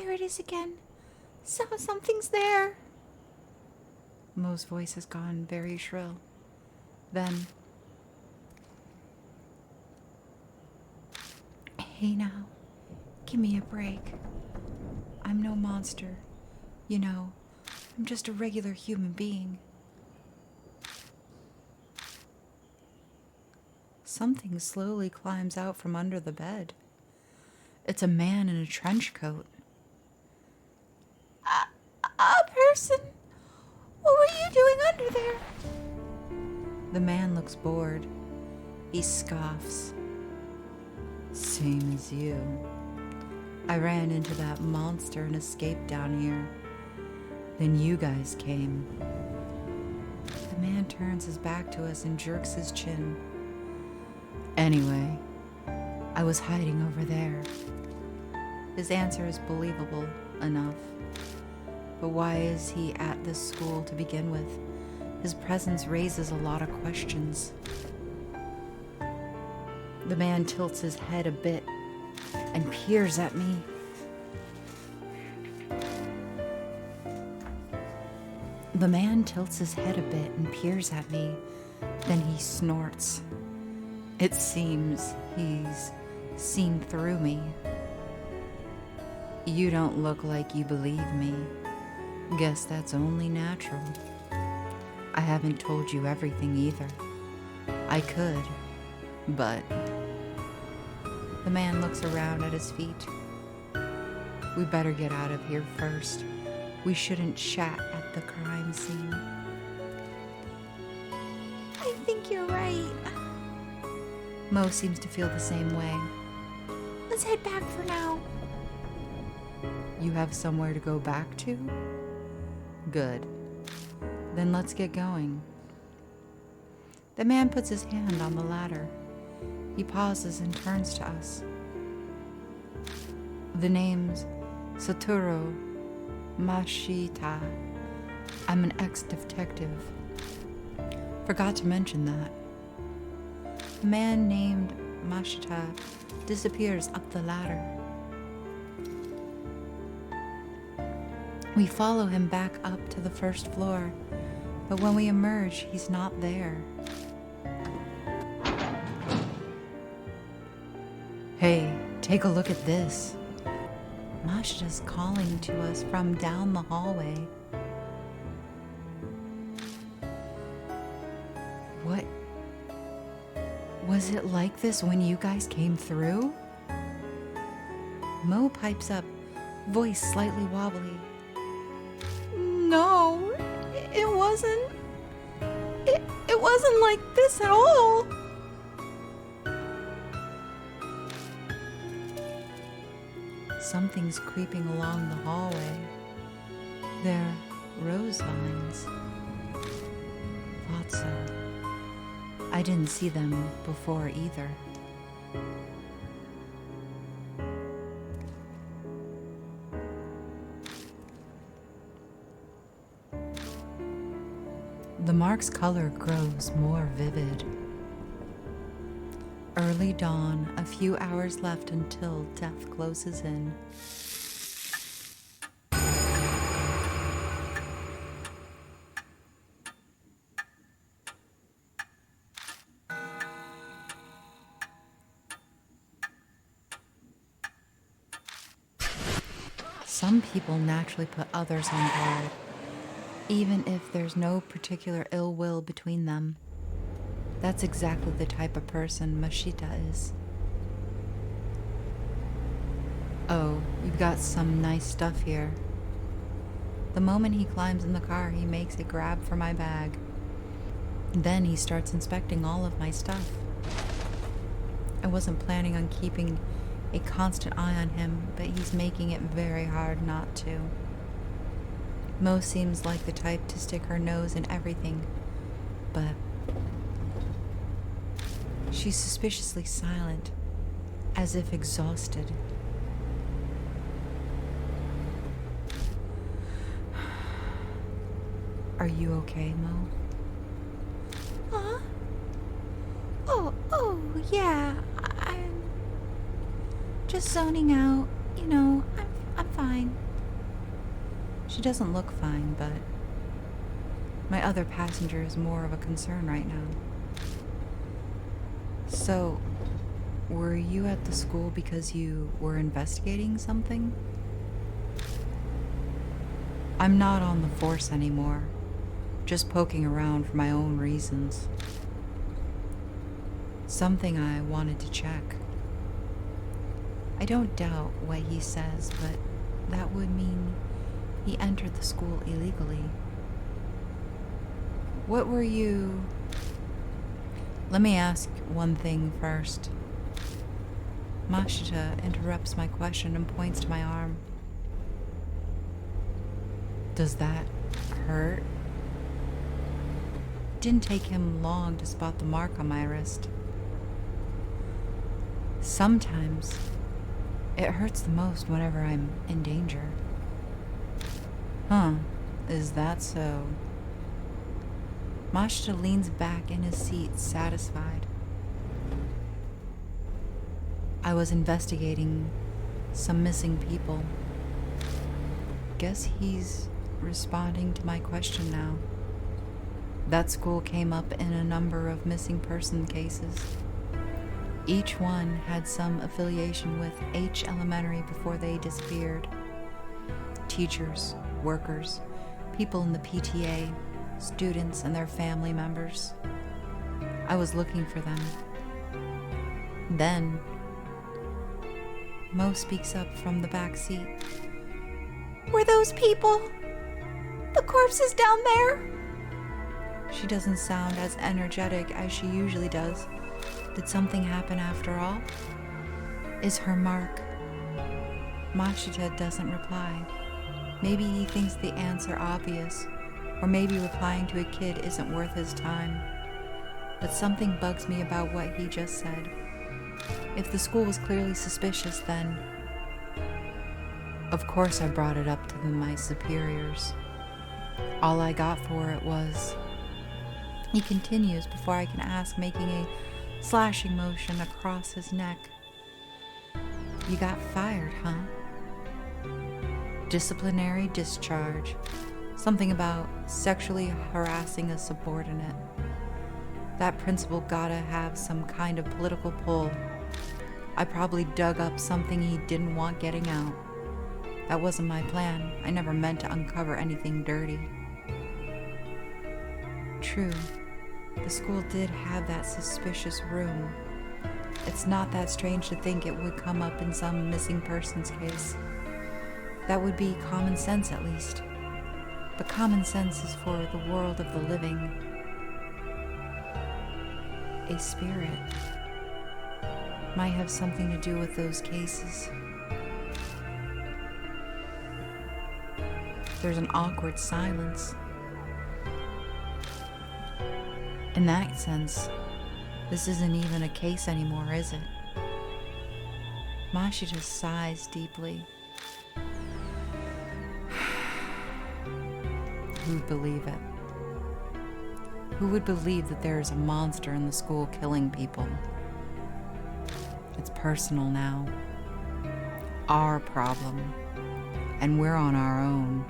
B: There it is again. Something's there.
A: Mo's voice has gone very shrill. Then,
B: hey now, give me a break. I'm no monster. You know, I'm just a regular human being.
A: something slowly climbs out from under the bed. It's a man in a trench coat.
B: A person? What were you doing under there?
A: The man looks bored. He scoffs. Same as you. I ran into that monster and escaped down here. Then you guys came. The man turns his back to us and jerks his chin. Anyway, I was hiding over there. His answer is believable enough. But why is he at this school to begin with? His presence raises a lot of questions. The man tilts his head a bit and peers at me. The man tilts his head a bit and peers at me. Then he snorts. It seems he's seen through me. You don't look like you believe me. Guess that's only natural. I haven't told you everything either. I could, but... The man looks around at his feet. We better get out of here first. We shouldn't chat at the crime scene.
B: I think you're right.
A: Mo seems to feel the same way.
B: Let's head back for now.
A: You have somewhere to go back to? Good. Then let's get going. The man puts his hand on the ladder. He pauses and turns to us. The name's Satoru Mashita. I'm an ex-detective. Forgot to mention that. A man named Mashita disappears up the ladder. We follow him back up to the first floor, but when we emerge, he's not there. Hey, take a look at this. Mashita's calling to us from down the hallway. What? Was it like this when you guys came through? Mo pipes up, voice slightly wobbly.
B: No, it wasn't. It wasn't like this at all.
A: Something's creeping along the hallway. They're rose vines. Thought so. I didn't see them before either. The mark's color grows more vivid. Early dawn, a few hours left until death closes in. Some people naturally put others on guard, even if there's no particular ill will between them. That's exactly the type of person Mashita is. Oh, you've got some nice stuff here. The moment he climbs in the car, he makes a grab for my bag. Then he starts inspecting all of my stuff. I wasn't planning on keeping a constant eye on him, but he's making it very hard not to. Mo seems like the type to stick her nose in everything, but she's suspiciously silent, as if exhausted. Are you okay, Mo?
B: Huh? Oh, yeah. I'm just zoning out. You know, I'm fine.
A: She doesn't look fine, but my other passenger is more of a concern right now. So, were you at the school because you were investigating something? I'm not on the force anymore, just poking around for my own reasons. Something I wanted to check. I don't doubt what he says, but that would mean he entered the school illegally. What were you... Let me ask one thing first. Mashita interrupts my question and points to my arm. Does that hurt? It didn't take him long to spot the mark on my wrist. Sometimes it hurts the most whenever I'm in danger. Huh, is that so? Mashita leans back in his seat, satisfied. I was investigating some missing people. Guess he's responding to my question now. That school came up in a number of missing person cases. Each one had some affiliation with H Elementary before they disappeared. Teachers, workers, people in the PTA, students and their family members. I was looking for them. Then, Mo speaks up from the back seat.
B: Were those people? The corpses down there?
A: She doesn't sound as energetic as she usually does. Did something happen after all? Is her mark? Mashita doesn't reply. Maybe he thinks the answer obvious, or maybe replying to a kid isn't worth his time. But something bugs me about what he just said. If the school was clearly suspicious, then... Of course I brought it up to my superiors. All I got for it was... He continues before I can ask, making a slashing motion across his neck. You got fired, huh? Disciplinary discharge. Something about sexually harassing a subordinate. That principal gotta have some kind of political pull. I probably dug up something he didn't want getting out. That wasn't my plan. I never meant to uncover anything dirty. True. The school did have that suspicious room. It's not that strange to think it would come up in some missing persons case. That would be common sense, at least. But common sense is for the world of the living. A spirit might have something to do with those cases. There's an awkward silence. In that sense, this isn't even a case anymore, is it? Mashita sighs deeply. Who'd believe it? Who would believe that there is a monster in the school killing people? It's personal now. Our problem. And we're on our own.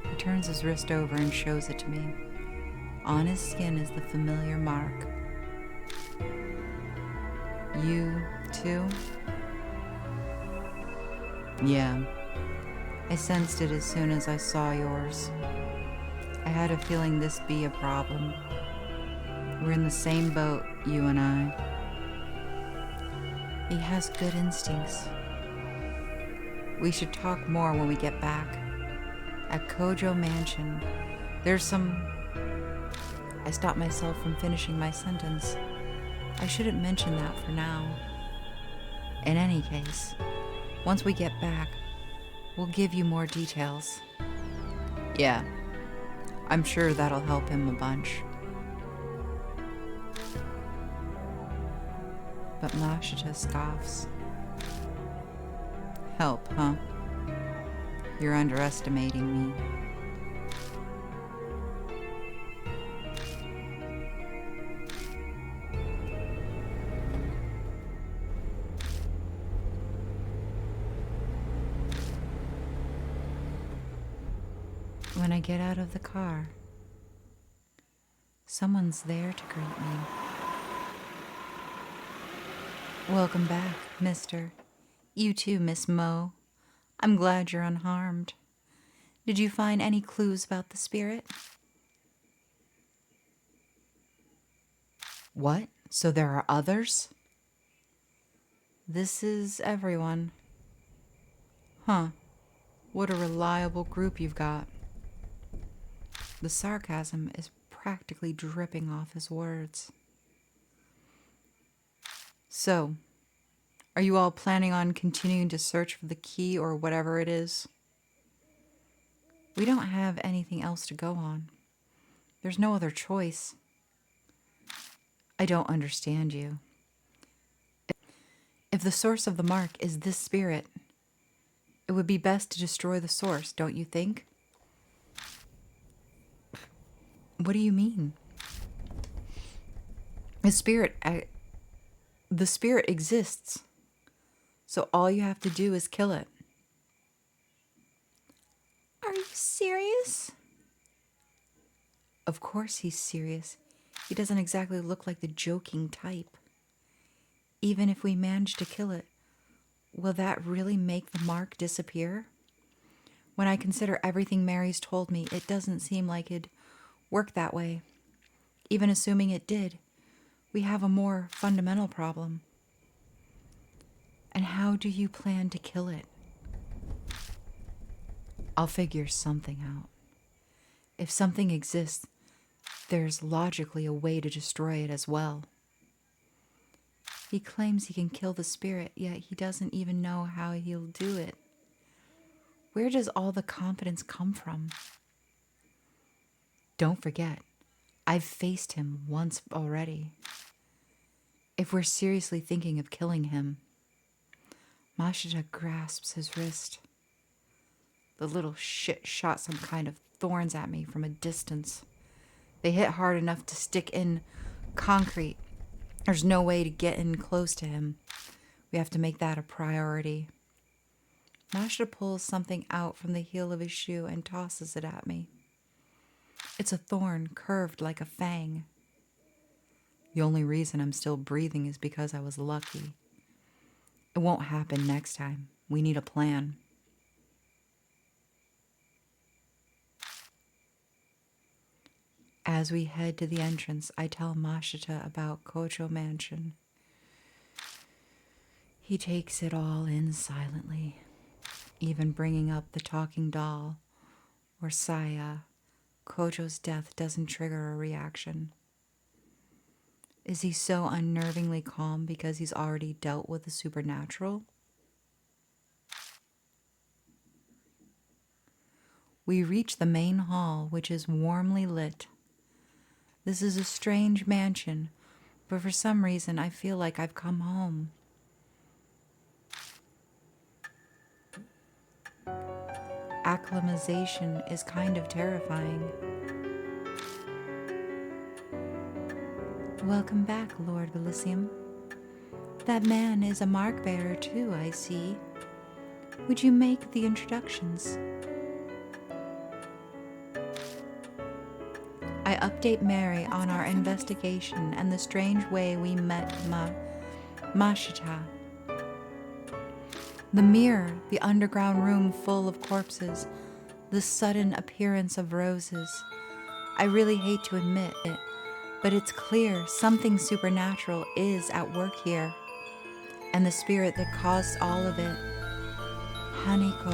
A: He turns his wrist over and shows it to me. On his skin is the familiar mark. You, too? Yeah. I sensed it as soon as I saw yours. I had a feeling this'd be a problem. We're in the same boat, you and I. He has good instincts. We should talk more when we get back. At Kojo Mansion, there's some... I stopped myself from finishing my sentence. I shouldn't mention that for now. In any case, once we get back, we'll give you more details. Yeah, I'm sure that'll help him a bunch. But Mashita scoffs. Help, huh? You're underestimating me. When I get out of the car, someone's there to greet me. Welcome back, mister. You too, Miss Mo. I'm glad you're unharmed. Did you find any clues about the spirit? What? So there are others? This is everyone. Huh. What a reliable group you've got. The sarcasm is practically dripping off his words. So, are you all planning on continuing to search for the key or whatever it is? We don't have anything else to go on. There's no other choice. I don't understand you. If the source of the mark is this spirit, it would be best to destroy the source, don't you think? What do you mean? The spirit exists. So all you have to do is kill it.
B: Are you serious?
A: Of course he's serious. He doesn't exactly look like the joking type. Even if we manage to kill it, will that really make the mark disappear? When I consider everything Mary's told me, it doesn't seem like it'd work that way. Even assuming it did, we have a more fundamental problem. And how do you plan to kill it? I'll figure something out. If something exists, there's logically a way to destroy it as well. He claims he can kill the spirit, yet he doesn't even know how he'll do it. Where does all the confidence come from? Don't forget, I've faced him once already. If we're seriously thinking of killing him, Mashita grasps his wrist. The little shit shot some kind of thorns at me from a distance. They hit hard enough to stick in concrete. There's no way to get in close to him. We have to make that a priority. Mashita pulls something out from the heel of his shoe and tosses it at me. It's a thorn curved like a fang. The only reason I'm still breathing is because I was lucky. It won't happen next time. We need a plan. As we head to the entrance, I tell Mashita about Kocho Mansion. He takes it all in silently, even bringing up the talking doll, or Saya. Kocho's death doesn't trigger a reaction. Is he so unnervingly calm because he's already dealt with the supernatural? We reach the main hall, which is warmly lit. This is a strange mansion, but for some reason I feel like I've come home. Acclimatization is kind of terrifying. Welcome back, Lord Bilicium. That man is a mark bearer too, I see. Would you make the introductions? I update Mary on our investigation and the strange way we met Mashita. The mirror, the underground room full of corpses, the sudden appearance of roses. I really hate to admit it, but it's clear something supernatural is at work here, and the spirit that caused all of it. Hanahiko.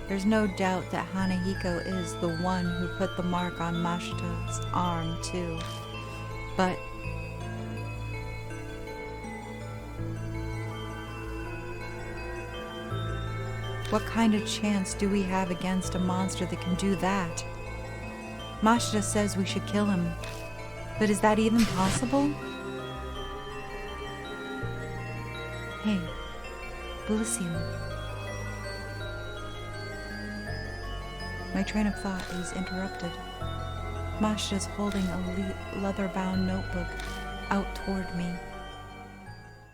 A: There's no doubt that Hanahiko is the one who put the mark on Mashita's arm, too. But what kind of chance do we have against a monster that can do that? Mashita says we should kill him. But is that even possible? Hey, Bilicium. My train of thought is interrupted. Mashita's holding a leather-bound notebook out toward me.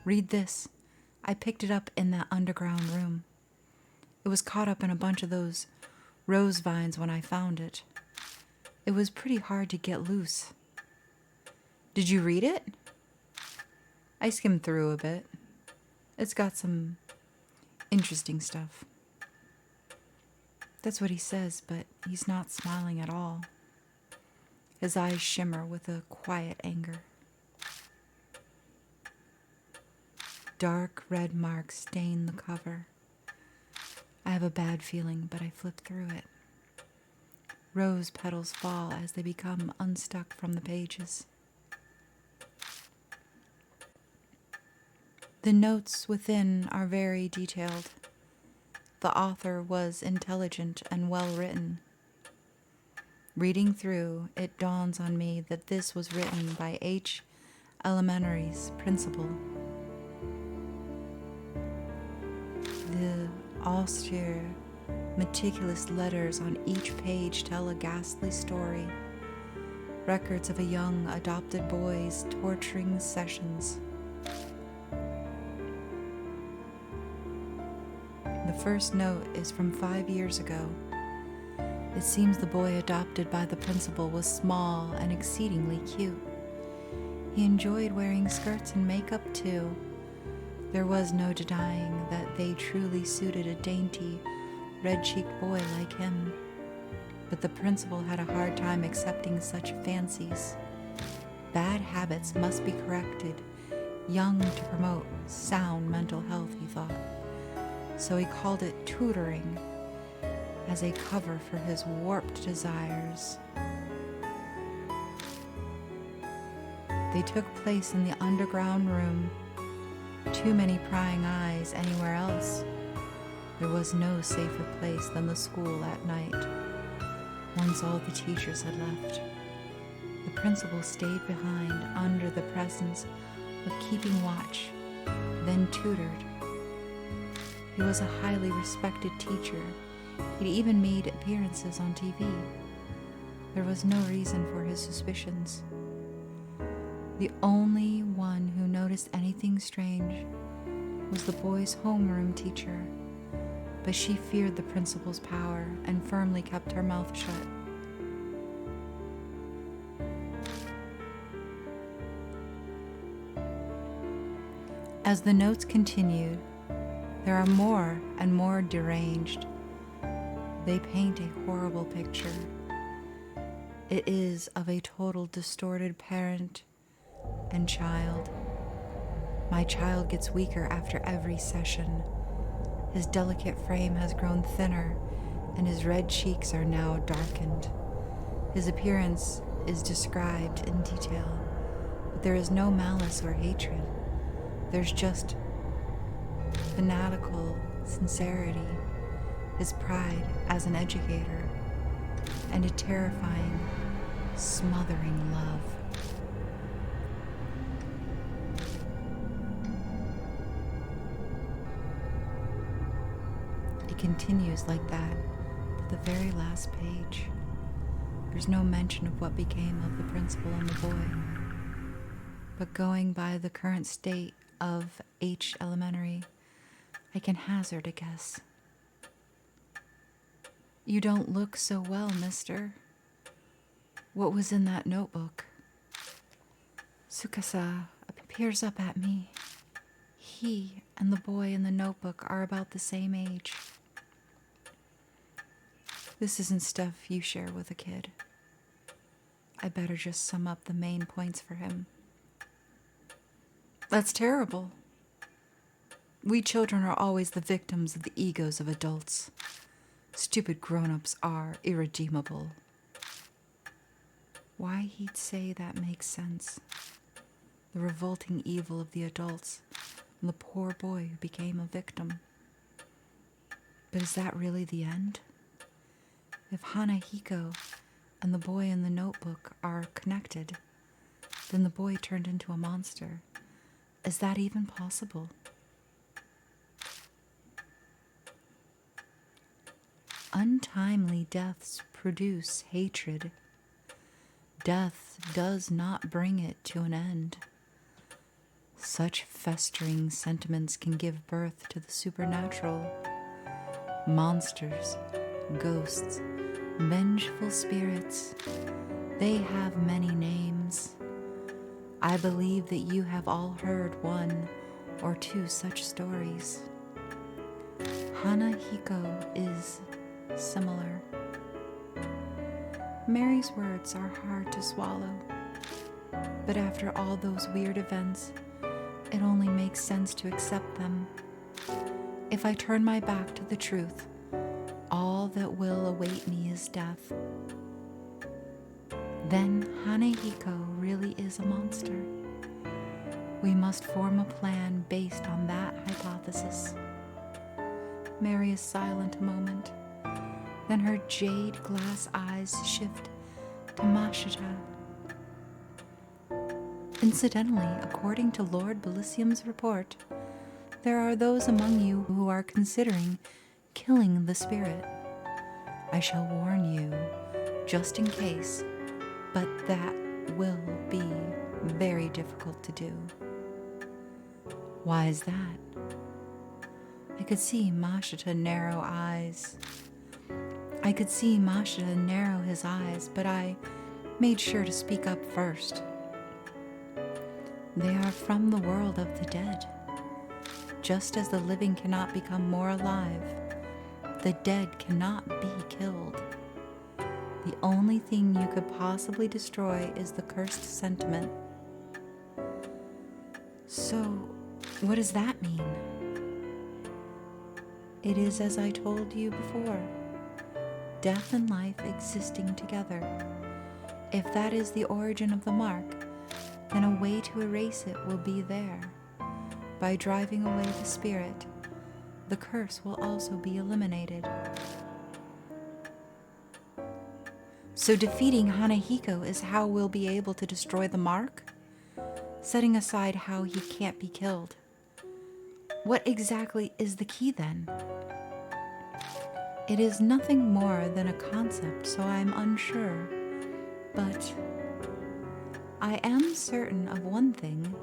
A: Read this. I picked it up in that underground room. It was caught up in a bunch of those rose vines when I found it. It was pretty hard to get loose. Did you read it? I skimmed through a bit. It's got some interesting stuff. That's what he says, but he's not smiling at all. His eyes shimmer with a quiet anger. Dark red marks stain the cover. I have a bad feeling, but I flip through it. Rose petals fall as they become unstuck from the pages. The notes within are very detailed. The author was intelligent and well written. Reading through, it dawns on me that this was written by H. Elementary's principal. The austere, meticulous letters on each page tell a ghastly story. Records of a young adopted boy's torturing sessions. The first note is from 5 years ago. It seems the boy adopted by the principal was small and exceedingly cute. He enjoyed wearing skirts and makeup too. There was no denying that they truly suited a dainty, red-cheeked boy like him. But the principal had a hard time accepting such fancies. Bad habits must be corrected, young to promote sound mental health, he thought. So he called it tutoring, as a cover for his warped desires. They took place in the underground room. Too many prying eyes anywhere else. There was no safer place than the school at night, once all the teachers had left. The principal stayed behind under the presence of keeping watch, then tutored. He was a highly respected teacher. He'd even made appearances on TV. There was no reason for his suspicions. The only one who noticed anything strange was the boy's homeroom teacher, but she feared the principal's power and firmly kept her mouth shut. As the notes continued, there are more and more deranged. They paint a horrible picture. It is of a total distorted parent and child. My child gets weaker after every session. His delicate frame has grown thinner, and his red cheeks are now darkened. His appearance is described in detail, but there is no malice or hatred. There's just fanatical sincerity, his pride as an educator, and a terrifying, smothering love. It continues like that to the very last page. There's no mention of what became of the principal and the boy. But going by the current state of H. Elementary, I can hazard a guess. You don't look so well, mister. What was in that notebook? Tsukasa peers up at me. He and the boy in the notebook are about the same age. This isn't stuff you share with a kid. I better just sum up the main points for him. That's terrible. We children are always the victims of the egos of adults. Stupid grown-ups are irredeemable. Why he'd say that makes sense. The revolting evil of the adults and the poor boy who became a victim. But is that really the end? If Hanahiko and the boy in the notebook are connected, then the boy turned into a monster. Is that even possible? Untimely deaths produce hatred. Death does not bring it to an end. Such festering sentiments can give birth to the supernatural. monsters, ghosts, vengeful spirits. They have many names. I believe that you have all heard one or two such stories. Hanahiko is similar. Mary's words are hard to swallow, but after all those weird events, it only makes sense to accept them. If I turn my back to the truth, all that will await me is death. Then Hanahiko really is a monster. We must form a plan based on that hypothesis. Mary is silent a moment. Then her jade glass eyes shift to Mashita. Incidentally, according to Lord Bilicium's report, there are those among you who are considering killing the spirit. I shall warn you, just in case, but that will be very difficult to do. Why is that? I could see Mashita narrow his eyes, but I made sure to speak up first. They are from the world of the dead. Just as the living cannot become more alive, the dead cannot be killed. The only thing you could possibly destroy is the cursed sentiment. So, what does that mean? It is as I told you before, death and life existing together. If that is the origin of the mark, then a way to erase it will be there. By driving away the spirit, the curse will also be eliminated. So defeating Hanahiko is how we'll be able to destroy the mark? Setting aside how he can't be killed. What exactly is the key then? It is nothing more than a concept, so I'm unsure. But I am certain of one thing.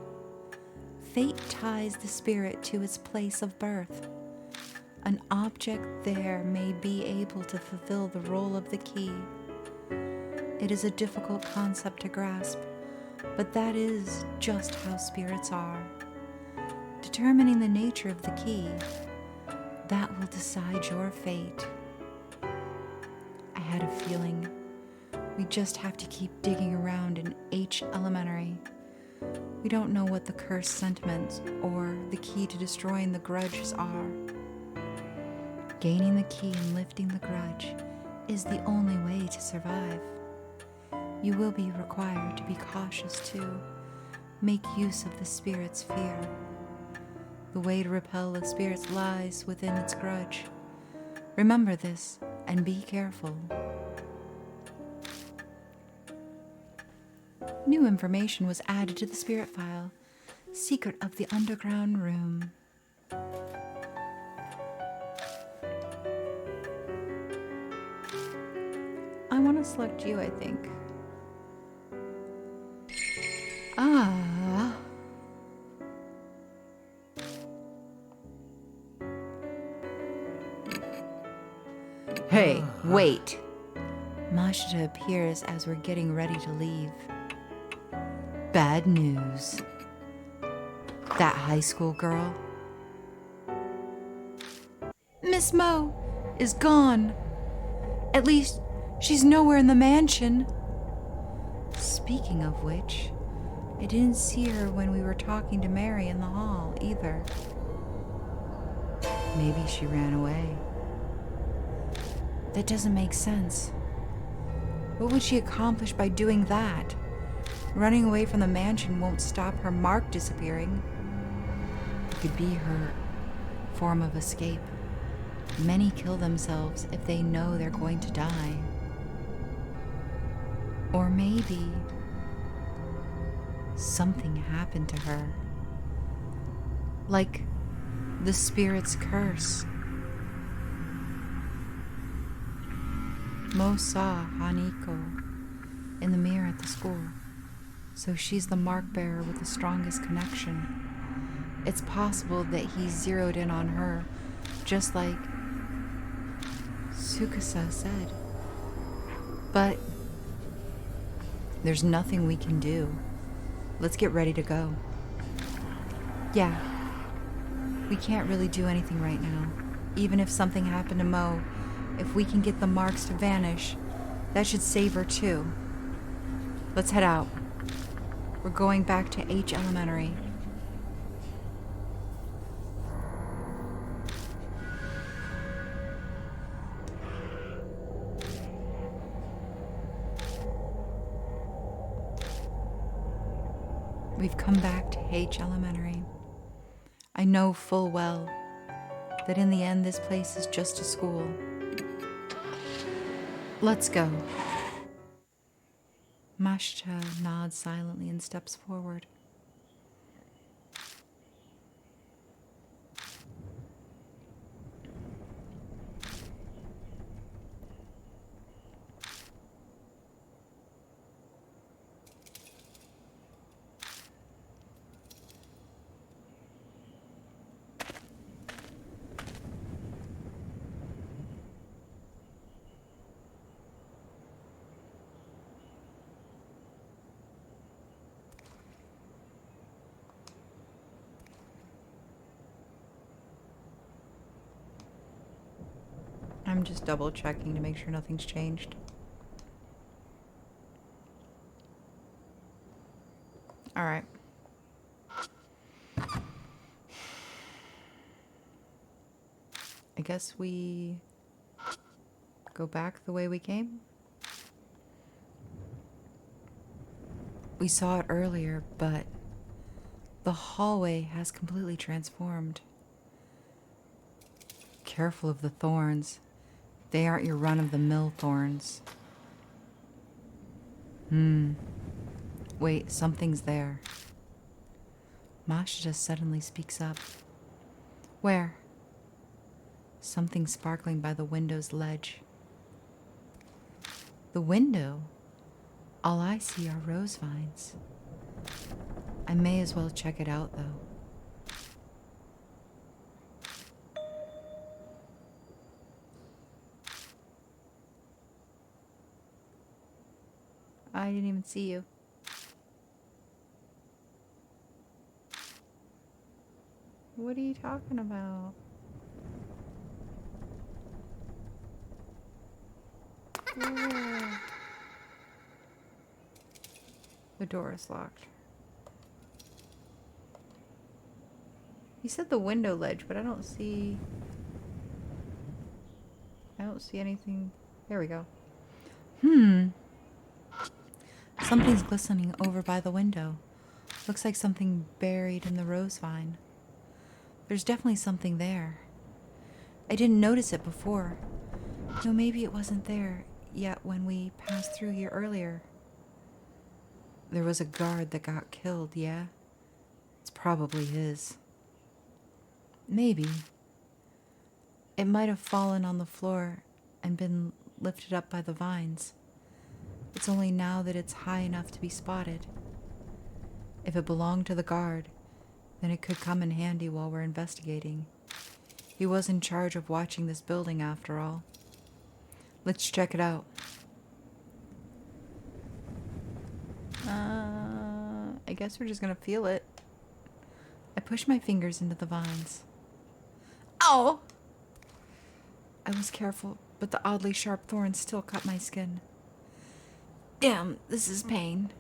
A: Fate ties the spirit to its place of birth. An object there may be able to fulfill the role of the key. It is a difficult concept to grasp, but that is just how spirits are. Determining the nature of the key, that will decide your fate. I had a feeling. We just have to keep digging around in H Elementary. We don't know what the cursed sentiments or the key to destroying the grudges are. Gaining the key and lifting the grudge is the only way to survive. You will be required to be cautious too. Make use of the spirit's fear. The way to repel the spirit lies within its grudge. Remember this and be careful. New information was added to the spirit file. Secret of the underground room. I want to select you, I think. Hey, wait. Mashita appears as we're getting ready to leave. Bad news. That high school girl, Miss Mo, is gone. At least, she's nowhere in the mansion. Speaking of which, I didn't see her when we were talking to Mary in the hall either. Maybe she ran away. That doesn't make sense. What would she accomplish by doing that? Running away from the mansion won't stop her mark disappearing. It could be her form of escape. Many kill themselves if they know they're going to die. Or maybe something happened to her. Like the spirit's curse. Mo saw Hanahiko in the mirror at the school, so she's the mark bearer with the strongest connection. It's possible that he zeroed in on her, just like Tsukasa said. But there's nothing we can do. Let's get ready to go. Yeah. We can't really do anything right now. Even if something happened to Mo, if we can get the marks to vanish, that should save her too. Let's head out. We're going back to H Elementary. We've come back to H Elementary. I know full well that in the end this place is just a school. Let's go. Mashita nods silently and steps forward. I'm just double checking to make sure nothing's changed. All right. I guess we go back the way we came. We saw it earlier, but the hallway has completely transformed. Careful of the thorns. They aren't your run-of-the-mill thorns. Wait, something's there. Mashita suddenly speaks up. Where? Something sparkling by the window's ledge. The window? All I see are rose vines. I may as well check it out, though. I didn't even see you. What are you talking about? Whoa. The door is locked. You said the window ledge, but I don't see anything. There we go. Something's glistening over by the window. Looks like something buried in the rose vine. There's definitely something there. I didn't notice it before. No, maybe it wasn't there yet when we passed through here earlier. There was a guard that got killed, yeah? It's probably his. Maybe. It might have fallen on the floor and been lifted up by the vines. It's only now that it's high enough to be spotted. If it belonged to the guard, then it could come in handy while we're investigating. He was in charge of watching this building after all. Let's check it out. I guess we're just gonna feel it. I push my fingers into the vines. Ow! I was careful, but the oddly sharp thorns still cut my skin. Damn, this is pain.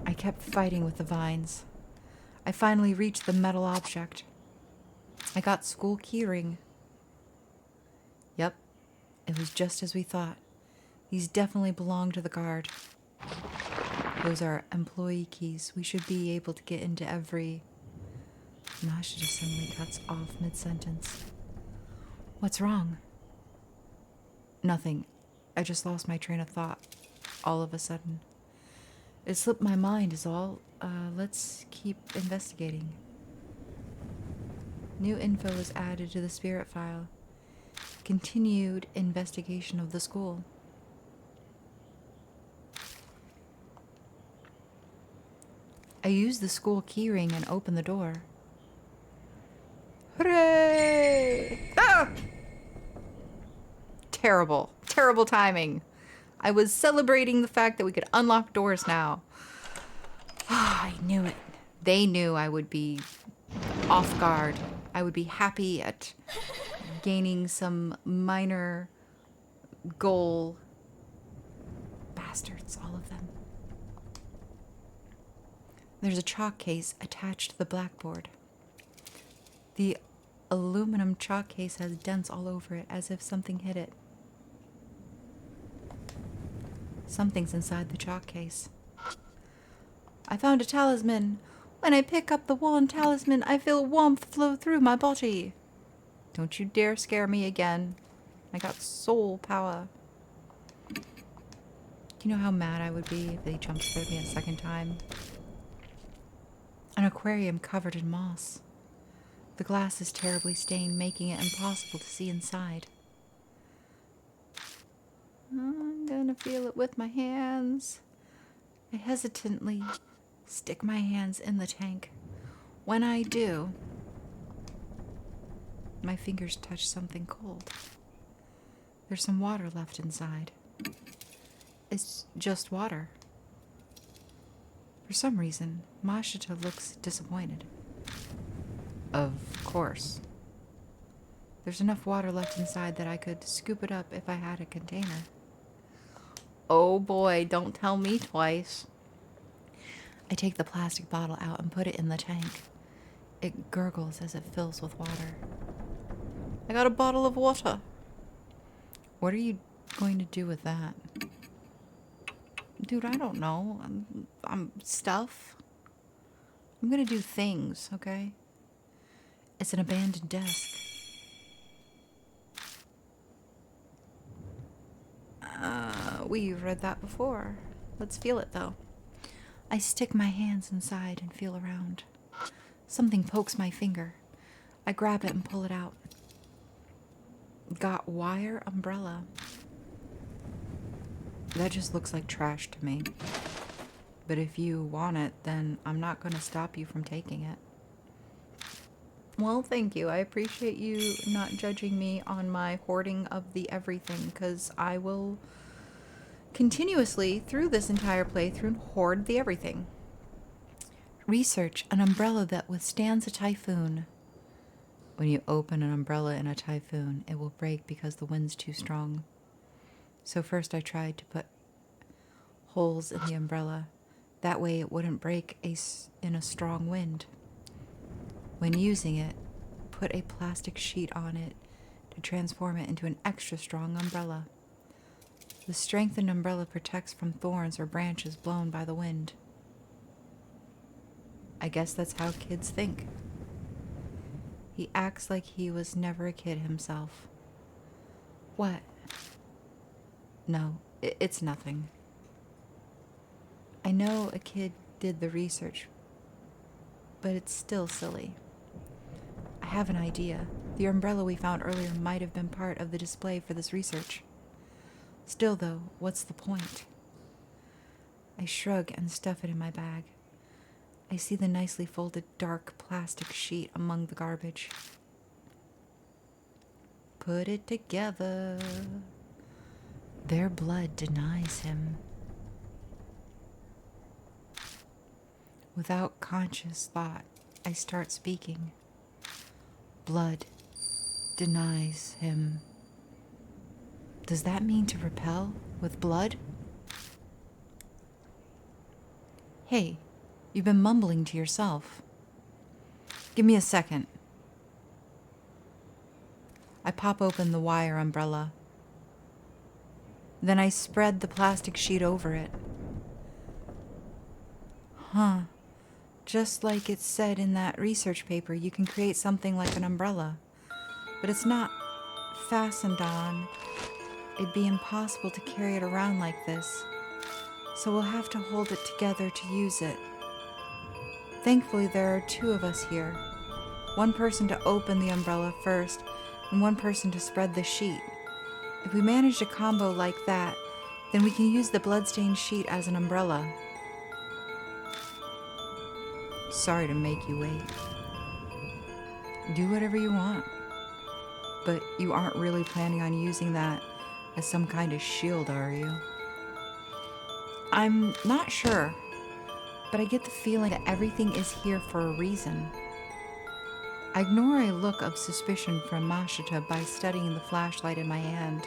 A: I kept fighting with the vines. I finally reached the metal object. I got school keyring. Yep, it was just as we thought. These definitely belong to the guard. Those are employee keys. We should be able to get into every... Mashita suddenly cuts off mid-sentence. What's wrong? Nothing. I just lost my train of thought all of a sudden. It slipped my mind is all. Let's keep investigating. New info is added to the spirit file. Continued investigation of the school. I used the school keyring and opened the door. Hooray! Ah! terrible. Terrible timing. I was celebrating the fact that we could unlock doors now. I knew it. They knew I would be off guard. I would be happy at gaining some minor goal. Bastards, all of them. There's a chalk case attached to the blackboard. The aluminum chalk case has dents all over it, as if something hit it. Something's inside the chalk case. I found a talisman. When I pick up the wand talisman, I feel warmth flow through my body. Don't you dare scare me again. I got soul power. Do you know how mad I would be if they jump scared me a second time? An aquarium covered in moss. The glass is terribly stained, making it impossible to see inside. I'm gonna feel it with my hands. I hesitantly stick my hands in the tank. When I do, my fingers touch something cold. There's some water left inside. It's just water. For some reason, Mashita looks disappointed. Of course. There's enough water left inside that I could scoop it up if I had a container. Oh boy, don't tell me twice. I take the plastic bottle out and put it in the tank. It gurgles as it fills with water. I got a bottle of water. What are you going to do with that? Dude, I don't know. I'm stuff. I'm gonna do things, okay? It's an abandoned desk. We've read that before. Let's feel it, though. I stick my hands inside and feel around. Something pokes my finger. I grab it and pull it out. Got wire umbrella. That just looks like trash to me. But if you want it, then I'm not going to stop you from taking it. Well, thank you. I appreciate you not judging me on my hoarding of the everything, because I will continuously, through this entire playthrough, hoard the everything. Research an umbrella that withstands a typhoon. When you open an umbrella in a typhoon, it will break because the wind's too strong. So first I tried to put holes in the umbrella. That way it wouldn't break in a strong wind. When using it, put a plastic sheet on it to transform it into an extra strong umbrella. The strengthened umbrella protects from thorns or branches blown by the wind. I guess that's how kids think. He acts like he was never a kid himself. What? No, it's nothing. I know a kid did the research, but it's still silly. I have an idea. The umbrella we found earlier might have been part of the display for this research. Still, though, what's the point? I shrug and stuff it in my bag. I see the nicely folded dark plastic sheet among the garbage. Put it together. Their blood denies him. Without conscious thought, I start speaking. Blood denies him. Does that mean to repel with blood? Hey, you've been mumbling to yourself. Give me a second. I pop open the wire umbrella. Then I spread the plastic sheet over it. Huh. Just like it said in that research paper, you can create something like an umbrella. But it's not fastened on. It'd be impossible to carry it around like this. So we'll have to hold it together to use it. Thankfully, there are two of us here. One person to open the umbrella first, and one person to spread the sheet. If we manage a combo like that, then we can use the bloodstained sheet as an umbrella. Sorry to make you wait. Do whatever you want. But you aren't really planning on using that as some kind of shield, are you? I'm not sure, but I get the feeling that everything is here for a reason. I ignore a look of suspicion from Mashita by studying the flashlight in my hand.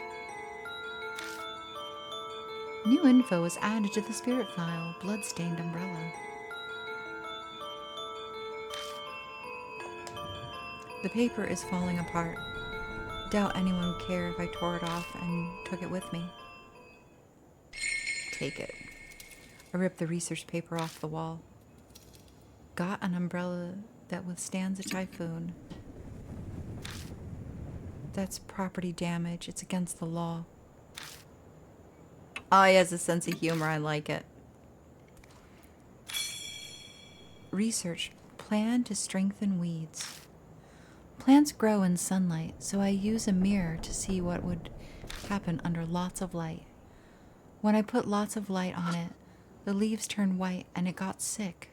A: New info was added to the spirit file, bloodstained umbrella. The paper is falling apart. Doubt anyone would care if I tore it off and took it with me. Take it. I ripped the research paper off the wall. Got an umbrella that withstands a typhoon. That's property damage. It's against the law. Oh, he has a sense of humor. I like it. Research. Plan to strengthen weeds. Plants grow in sunlight, so I use a mirror to see what would happen under lots of light. When I put lots of light on it, the leaves turned white and it got sick.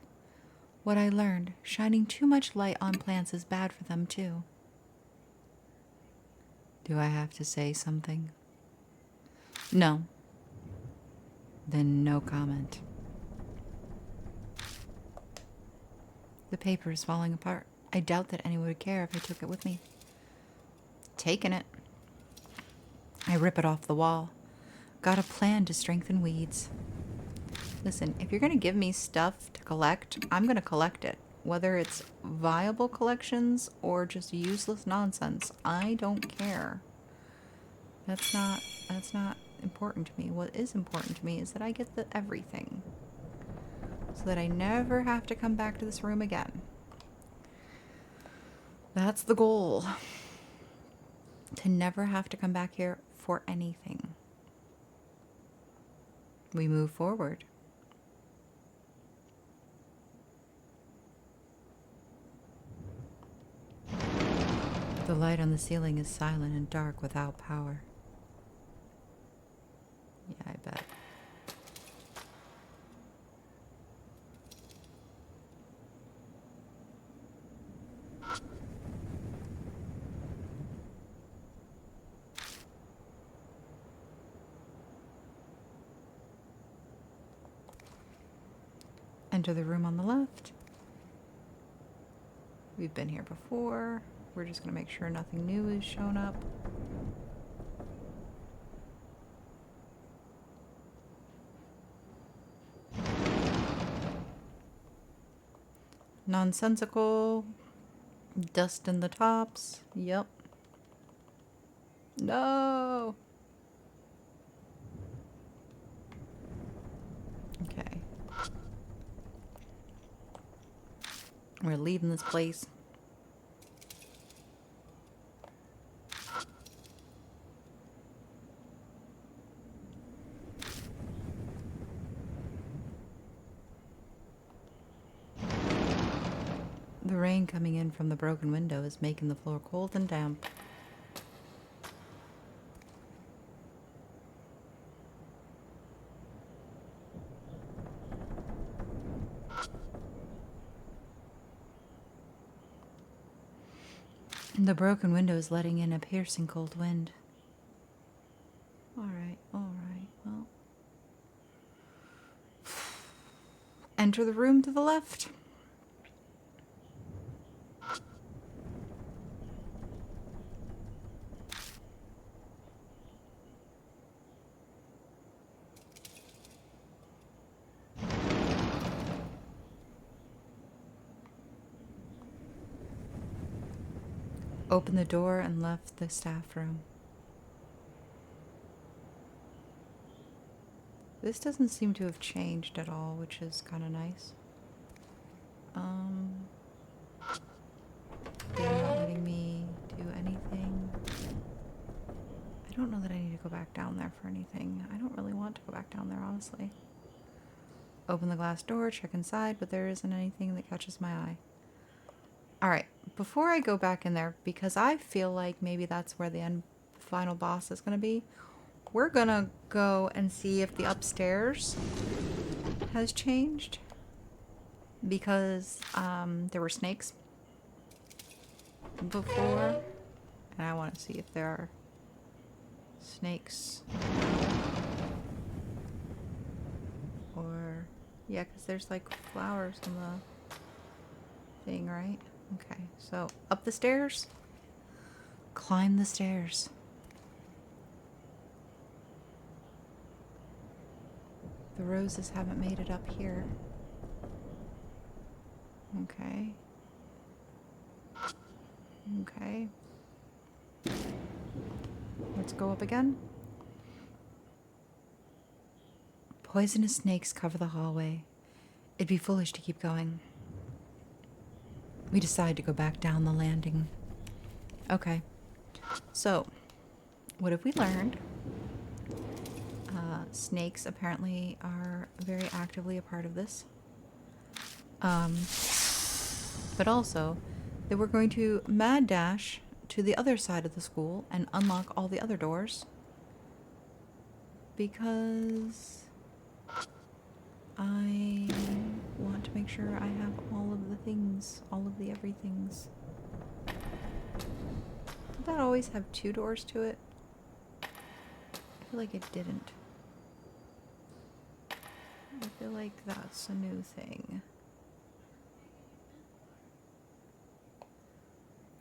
A: What I learned, shining too much light on plants is bad for them too. Do I have to say something? No. Then no comment. The paper is falling apart. I doubt that anyone would care if I took it with me. Taking it. I rip it off the wall. Got a plan to strengthen weeds. Listen, if you're going to give me stuff to collect, I'm going to collect it. Whether it's viable collections or just useless nonsense, I don't care. That's not important to me. What is important to me is that I get the everything. So that I never have to come back to this room again. That's the goal. To never have to come back here for anything. We move forward. The light on the ceiling is silent and dark without power. Yeah, I bet. Enter the room on the left. We've been here before. We're just going to make sure nothing new is shown up. Nonsensical. Dust in the tops. Yep. No. Okay. We're leaving this place. The rain coming in from the broken window is making the floor cold and damp. The broken window is letting in a piercing cold wind. All right, well. Enter the room to the left. Opened the door and left the staff room. This doesn't seem to have changed at all, which is kind of nice. They're not letting me do anything. I don't know that I need to go back down there for anything. I don't really want to go back down there, honestly. Open the glass door, check inside, but there isn't anything that catches my eye. Alright, before I go back in there, because I feel like maybe that's where the final boss is going to be, we're going to go and see if the upstairs has changed. Because there were snakes before, and I want to see if there are
B: snakes. Or, yeah, because there's like flowers on the thing, right? Okay, so up the stairs.
A: Climb the stairs.
B: The roses haven't made it up here. Okay. Okay. Let's go up again.
A: Poisonous snakes cover the hallway. It'd be foolish to keep going. We decide to go back down the landing.
B: Okay. So, what have we learned? Snakes apparently are very actively a part of this. But also that we're going to mad dash to the other side of the school and unlock all the other doors. Because I want to make sure I have all of the things, all of the everythings. Did that always have 2 doors to it? I feel like it didn't. I feel like that's a new thing.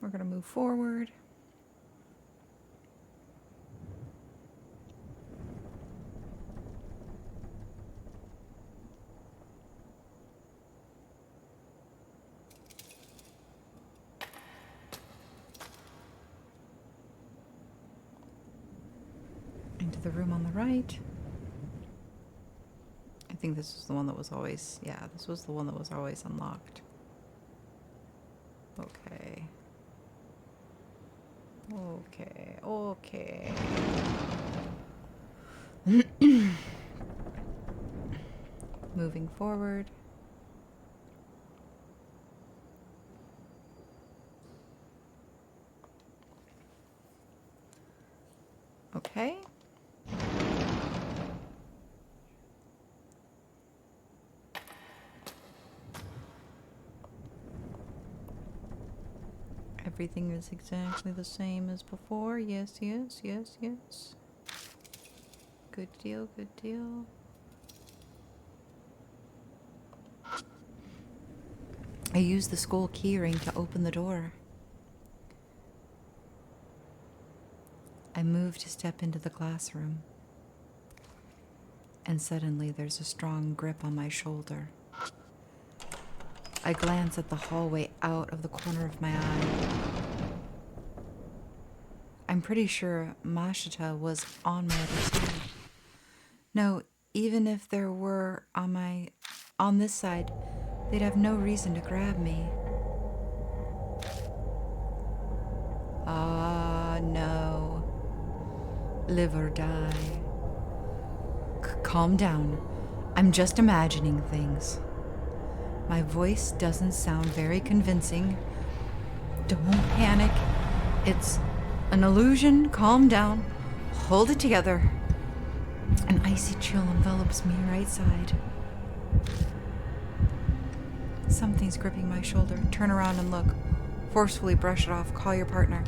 B: We're going to move forward. Into the room on the right. I think this is the one that was always, yeah, this was the one that was always unlocked. Okay. Okay, okay. Moving forward. Okay. Everything is exactly the same as before. Yes, yes, yes, yes. Good deal, good deal.
A: I used the school keyring to open the door. I moved to step into the classroom. And suddenly there's a strong grip on my shoulder. I glance at the hallway out of the corner of my eye. I'm pretty sure Mashita was on my other side. No, even if there were on this side, they'd have no reason to grab me. Ah, no. Live or die. Calm down. I'm just imagining things. My voice doesn't sound very convincing. Don't panic. It's an illusion. Calm down. Hold it together. An icy chill envelops me right side. Something's gripping my shoulder. Turn around and look. Forcefully brush it off. Call your partner.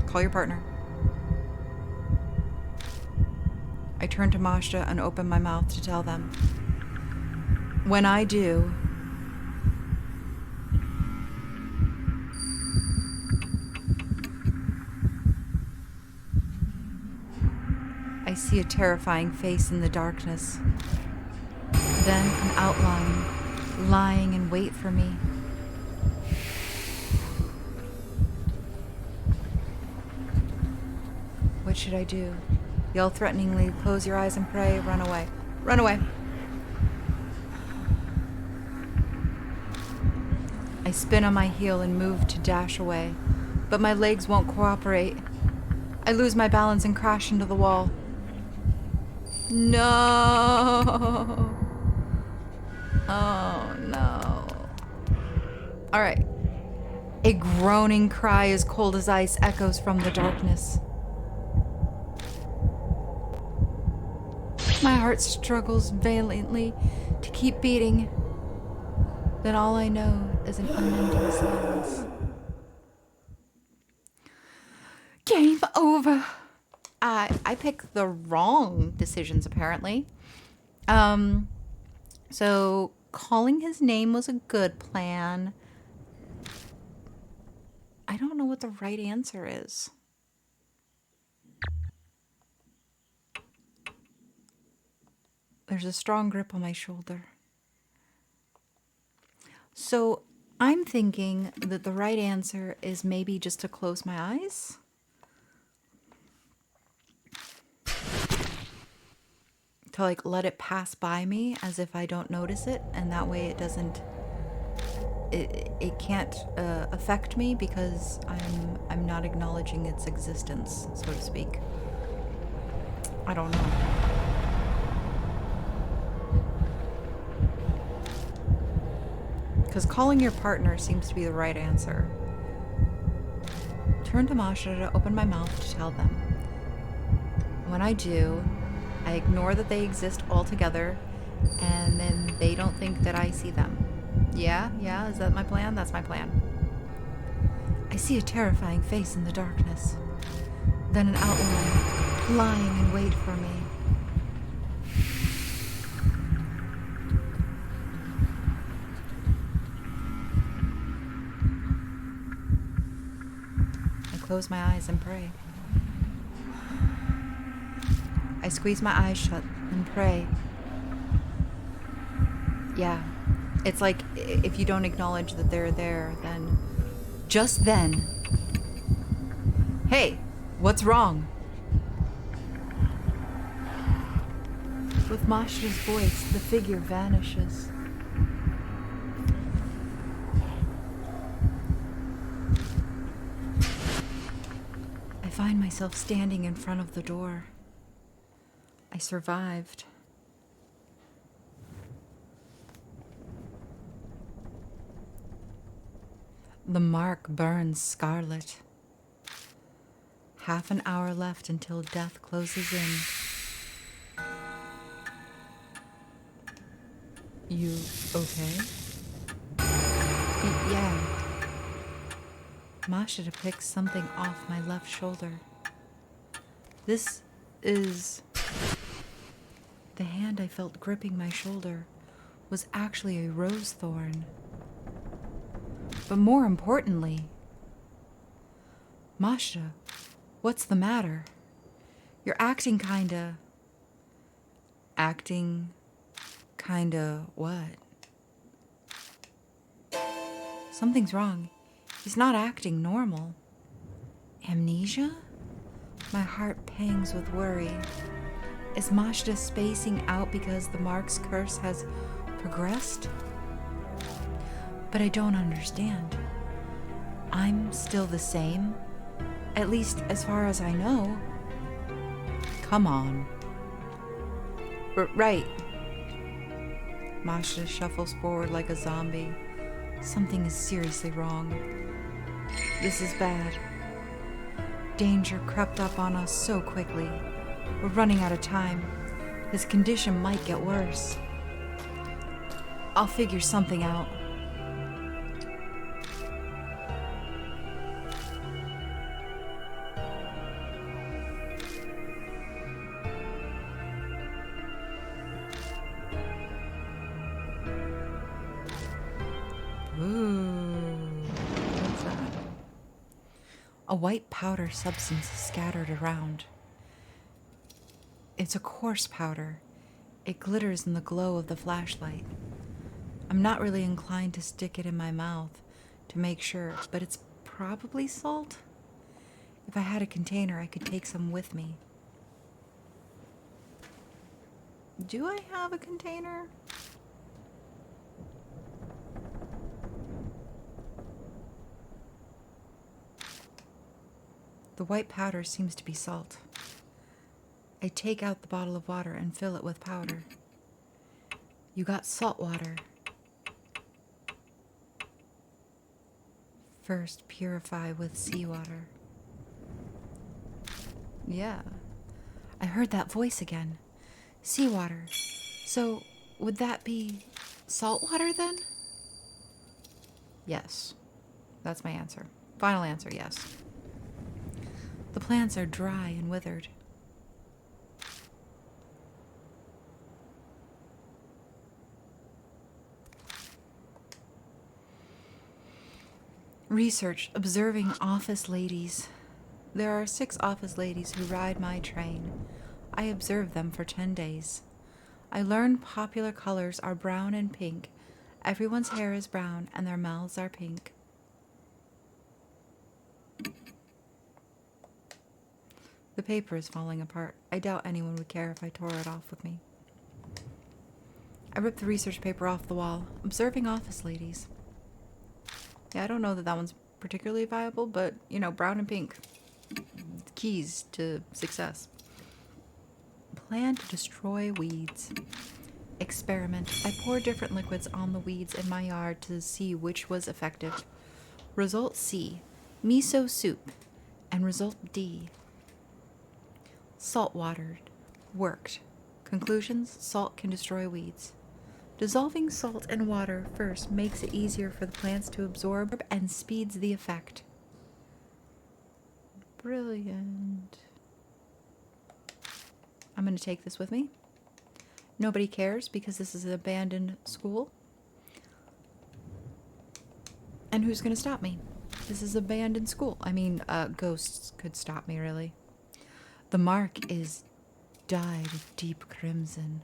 A: Call your partner. I turn to Mashta and open my mouth to tell them. When I do, I see a terrifying face in the darkness. Then an outline, lying in wait for me. What should I do? Yell threateningly, close your eyes and pray, run away. Run away! I spin on my heel and move to dash away, but my legs won't cooperate. I lose my balance and crash into the wall. No! Oh, no. All right. A groaning cry as cold as ice echoes from the darkness. My heart struggles valiantly to keep beating. Then all I know is an unending silence. Game over. I I pick the wrong decisions, apparently. So calling his name was a good plan. I don't know what the right answer is. There's a strong grip on my shoulder. So I'm thinking that the right answer is maybe just to close my eyes. To like let it pass by me as if I don't notice it, and that way it can't affect me because I'm not acknowledging its existence, so to speak. I don't know. Because calling your partner seems to be the right answer. Turn to Masha to open my mouth to tell them. When I do, I ignore that they exist altogether, and then they don't think that I see them. Yeah, is that my plan? That's my plan. I see a terrifying face in the darkness, then an outline lying in wait for me. I close my eyes and pray. I squeeze my eyes shut and pray. Yeah, it's like if you don't acknowledge that they're there, then just then, hey, what's wrong? With Masha's voice, the figure vanishes. I find myself standing in front of the door. I survived. The mark burns scarlet. Half an hour left until death closes in. You okay? Yeah. Masha picks something off my left shoulder. This is... The hand I felt gripping my shoulder was actually a rose thorn. But more importantly, Masha, what's the matter? You're acting kinda what? Something's wrong. He's not acting normal. Amnesia? My heart pangs with worry. Is Masha spacing out because the mark's curse has progressed? But I don't understand. I'm still the same, at least as far as I know. Come on. Right. Masha shuffles forward like a zombie. Something is seriously wrong. This is bad. Danger crept up on us so quickly. We're running out of time. His condition might get worse. I'll figure something out. Ooh, what's that? A white powder substance is scattered around. It's a coarse powder. It glitters in the glow of the flashlight. I'm not really inclined to stick it in my mouth to make sure, but it's probably salt. If I had a container, I could take some with me. Do I have a container? The white powder seems to be salt. I take out the bottle of water and fill it with powder. You got salt water. First, purify with seawater. Yeah. I heard that voice again. Seawater. So, would that be salt water then? Yes. That's my answer. Final answer, yes. The plants are dry and withered. Research, observing office ladies. There are 6 office ladies who ride my train. I observe them for 10 days. I learn popular colors are brown and pink. Everyone's hair is brown and their mouths are pink. The paper is falling apart. I doubt anyone would care if I tore it off with me. I ripped the research paper off the wall. Observing office ladies. Yeah, I don't know that that one's particularly viable, but, you know, brown and pink. Keys to success. Plan to destroy weeds. Experiment. I pour different liquids on the weeds in my yard to see which was effective. Result C. Miso soup. And result D. Salt watered. Worked. Conclusions. Salt can destroy weeds. Dissolving salt in water first makes it easier for the plants to absorb and speeds the effect. Brilliant. I'm going to take this with me. Nobody cares because this is an abandoned school. And who's going to stop me? This is an abandoned school. I mean, ghosts could stop me, really. The mark is dyed deep crimson.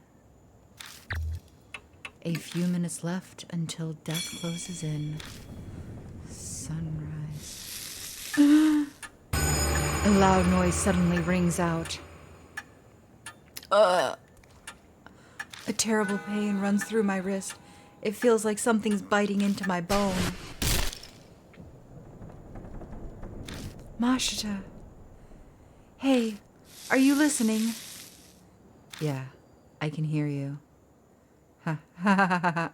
A: A few minutes left until death closes in. Sunrise. A loud noise suddenly rings out. A terrible pain runs through my wrist. It feels like something's biting into my bone. Mashita. Hey, are you listening? Yeah, I can hear you. Ha ha ha ha.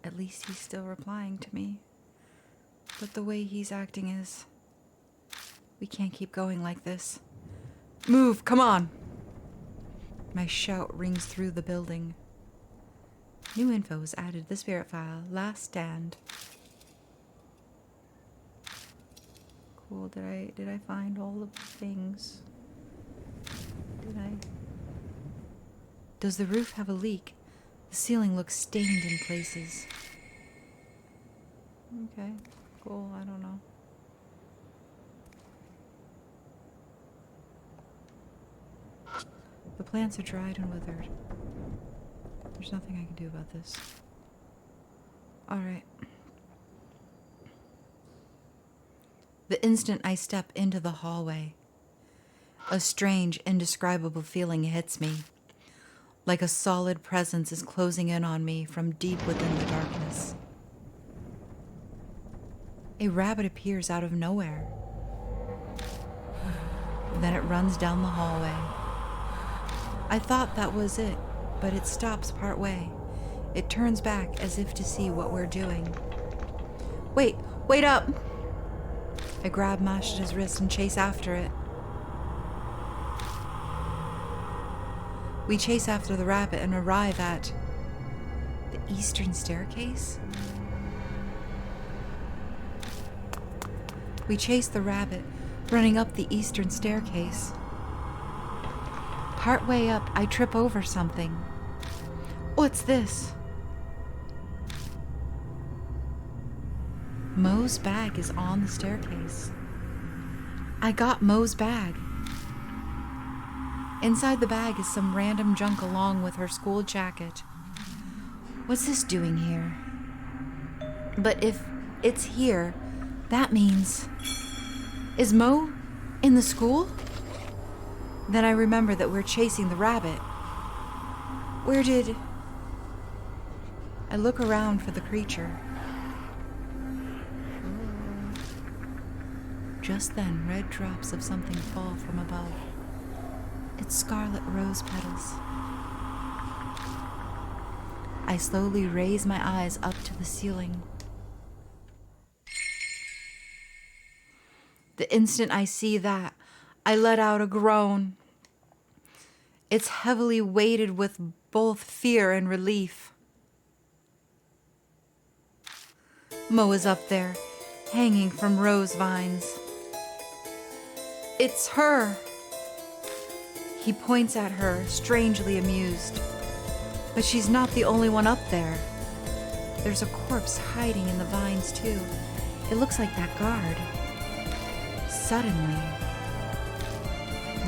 A: At least he's still replying to me. But the way he's acting is... We can't keep going like this. Move, come on! My shout rings through the building. New info was added to the spirit file. Last stand. Cool, did I find all of the things? Did I? Does the roof have a leak? The ceiling looks stained in places. Okay, cool, I don't know. The plants are dried and withered. There's nothing I can do about this. Alright. The instant I step into the hallway, a strange, indescribable feeling hits me. Like a solid presence is closing in on me from deep within the darkness. A rabbit appears out of nowhere. Then it runs down the hallway. I thought that was it, but it stops partway. It turns back as if to see what we're doing. Wait up! I grab Mashita's wrist and chase after it. We chase after the rabbit and arrive at the eastern staircase. We chase the rabbit, running up the eastern staircase. Partway up, I trip over something. What's this? Mo's bag is on the staircase. I got Mo's bag. Inside the bag is some random junk along with her school jacket. What's this doing here? But if it's here, that means... Is Mo in the school? Then I remember that we're chasing the rabbit. Where did... I look around for the creature. Just then, red drops of something fall from above. It's scarlet rose petals. I slowly raise my eyes up to the ceiling. The instant I see that, I let out a groan. It's heavily weighted with both fear and relief. Mo is up there, hanging from rose vines. It's her! He points at her, strangely amused. But she's not the only one up there. There's a corpse hiding in the vines, too. It looks like that guard. Suddenly,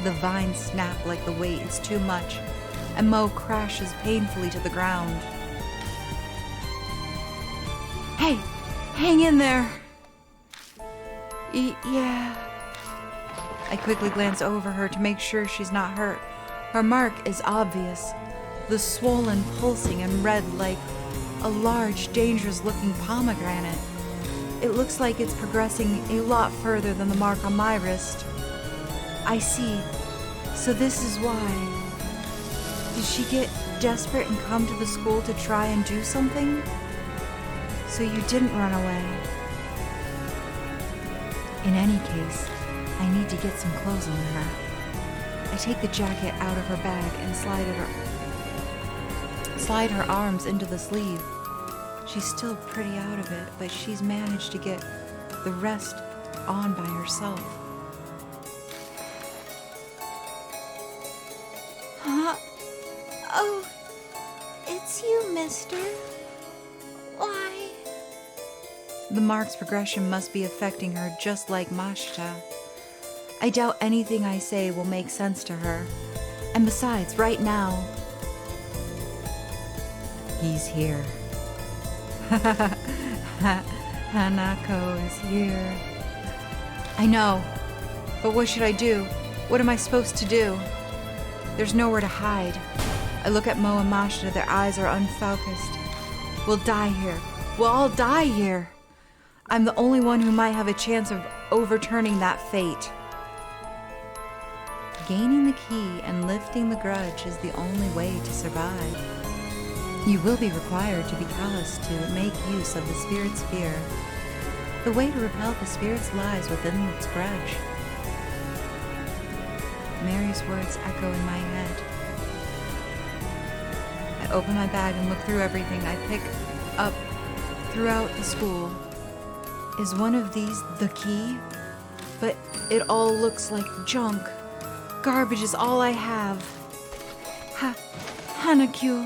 A: the vines snap like the weight is too much, and Mo crashes painfully to the ground. Hey, hang in there. Yeah. I quickly glance over her to make sure she's not hurt. Her mark is obvious. The swollen, pulsing, and red like a large, dangerous-looking pomegranate. It looks like it's progressing a lot further than the mark on my wrist. I see. So this is why. Did she get desperate and come to the school to try and do something? So you didn't run away. In any case, I need to get some clothes on her. I take the jacket out of her bag and slide her arms into the sleeve. She's still pretty out of it, but she's managed to get the rest on by herself.
B: Huh? Oh, it's you, mister. Why?
A: The mark's progression must be affecting her just like Mashita. I doubt anything I say will make sense to her. And besides, right now, he's here. Hanako is here. I know, but what should I do? What am I supposed to do? There's nowhere to hide. I look at Mo and Mashita, their eyes are unfocused. We'll die here. We'll all die here. I'm the only one who might have a chance of overturning that fate. Gaining the key and lifting the grudge is the only way to survive. You will be required to be callous to make use of the spirit's fear. The way to repel the spirits lies within its grudge. Mary's words echo in my head. I open my bag and look through everything I pick up throughout the school. Is one of these the key? But it all looks like junk. Garbage is all I have. Hanahiko.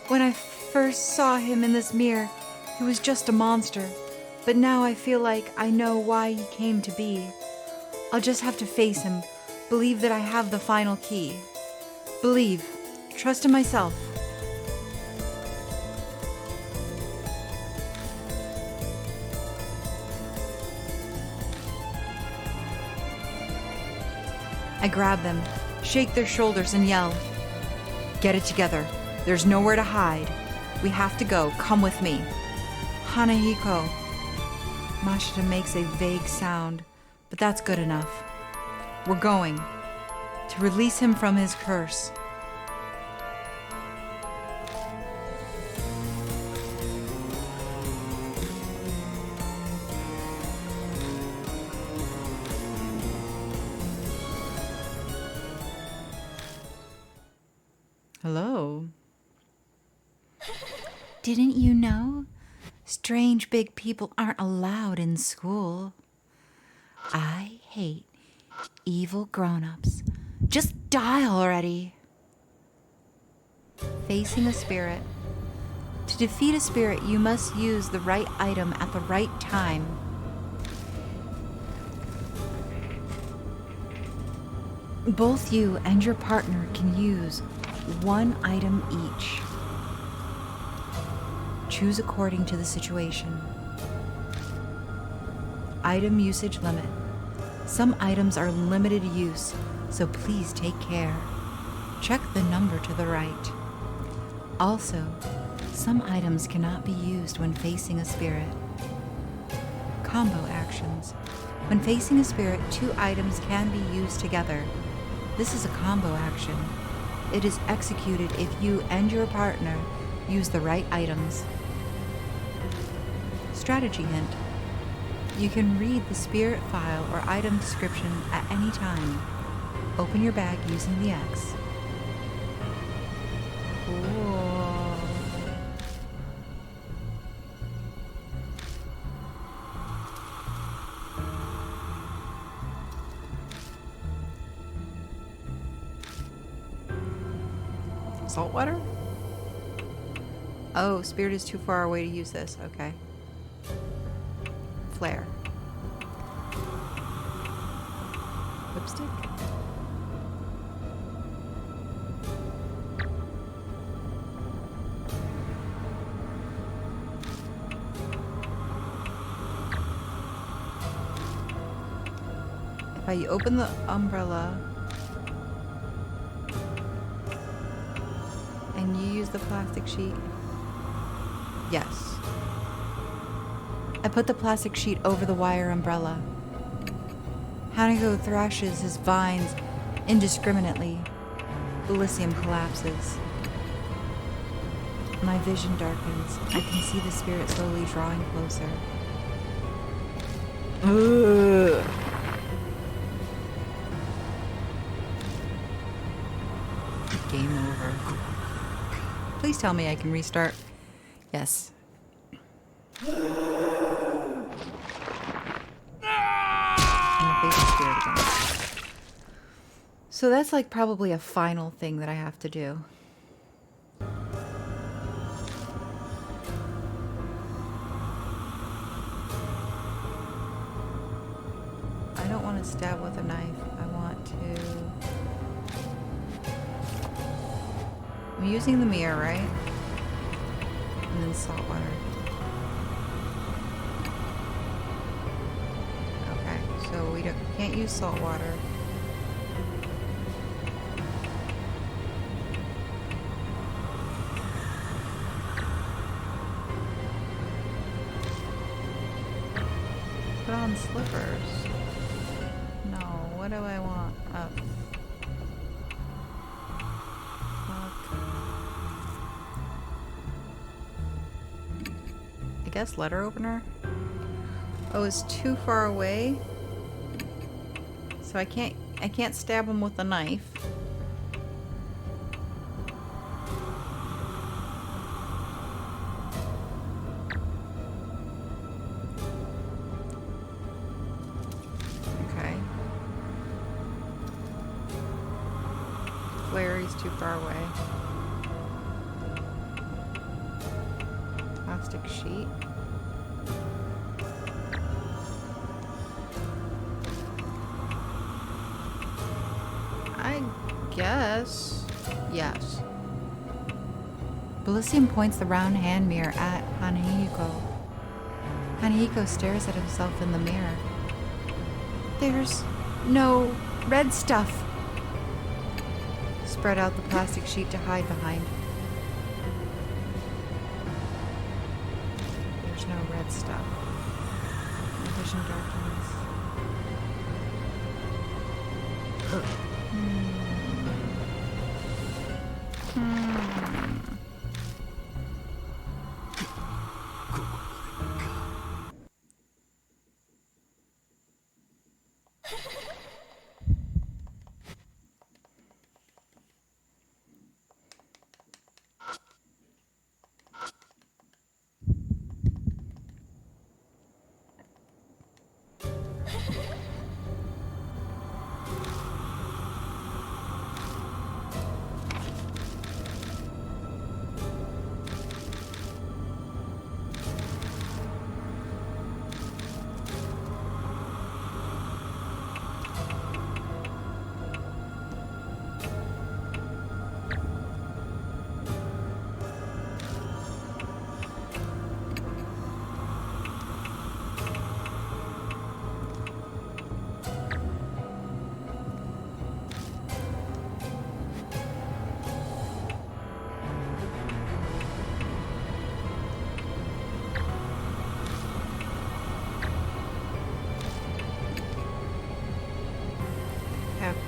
A: When I first saw him in this mirror, he was just a monster. But now I feel like I know why he came to be. I'll just have to face him. Believe that I have the final key. Believe. Trust in myself. I grab them, shake their shoulders, and yell, "Get it together. There's nowhere to hide. We have to go. Come with me." Hanahiko. Mashita makes a vague sound, but that's good enough. We're going to release him from his curse. Hello.
B: Didn't you know? Strange big people aren't allowed in school. I hate evil grown-ups. Just die already. Facing a spirit. To defeat a spirit, you must use the right item at the right time. Both you and your partner can use one item each. Choose according to the situation. Item usage limit. Some items are limited use, so please take care. Check the number to the right. Also, some items cannot be used when facing a spirit. Combo actions. When facing a spirit, 2 items can be used together. This is a combo action. It is executed if you and your partner use the right items. Strategy hint. You can read the spirit file or item description at any time. Open your bag using the X. Cool. Saltwater? Oh, spirit is too far away to use this. Okay.
A: flare. Lipstick? If I open the umbrella and you use the plastic sheet, yes. I put the plastic sheet over the wire umbrella. Hanahiko thrashes his vines indiscriminately. Bilicium collapses. My vision darkens. I can see the spirit slowly drawing closer. Ugh. Game over. Please tell me I can restart. Yes. So that's like probably a final thing that I have to do. I don't want to stab with a knife. I want to... I'm using the mirror, right? And then salt water. Okay, so we can't use salt water. Put on slippers. No, what do I want? Up. I guess letter opener? Oh, it's too far away. So I can't stab him with a knife. Okay. Larry's too far away. Plastic sheet. I guess. Yes. Bilicium points the round hand mirror at Hanahiko. Hanahiko stares at himself in the mirror. There's no red stuff. Spread out the plastic sheet to hide behind. There's no red stuff. My vision darkens.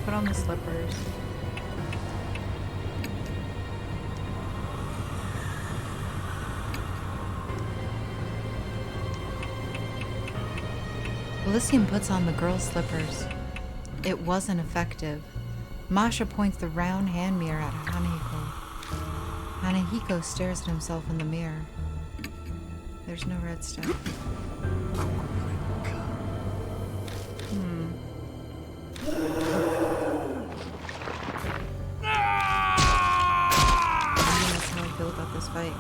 A: Put on the slippers. Bilicium puts on the girl's slippers. It wasn't effective. Masha points the round hand mirror at Hanahiko. Hanahiko stares at himself in the mirror. There's no red stuff. That's how I feel about this fight.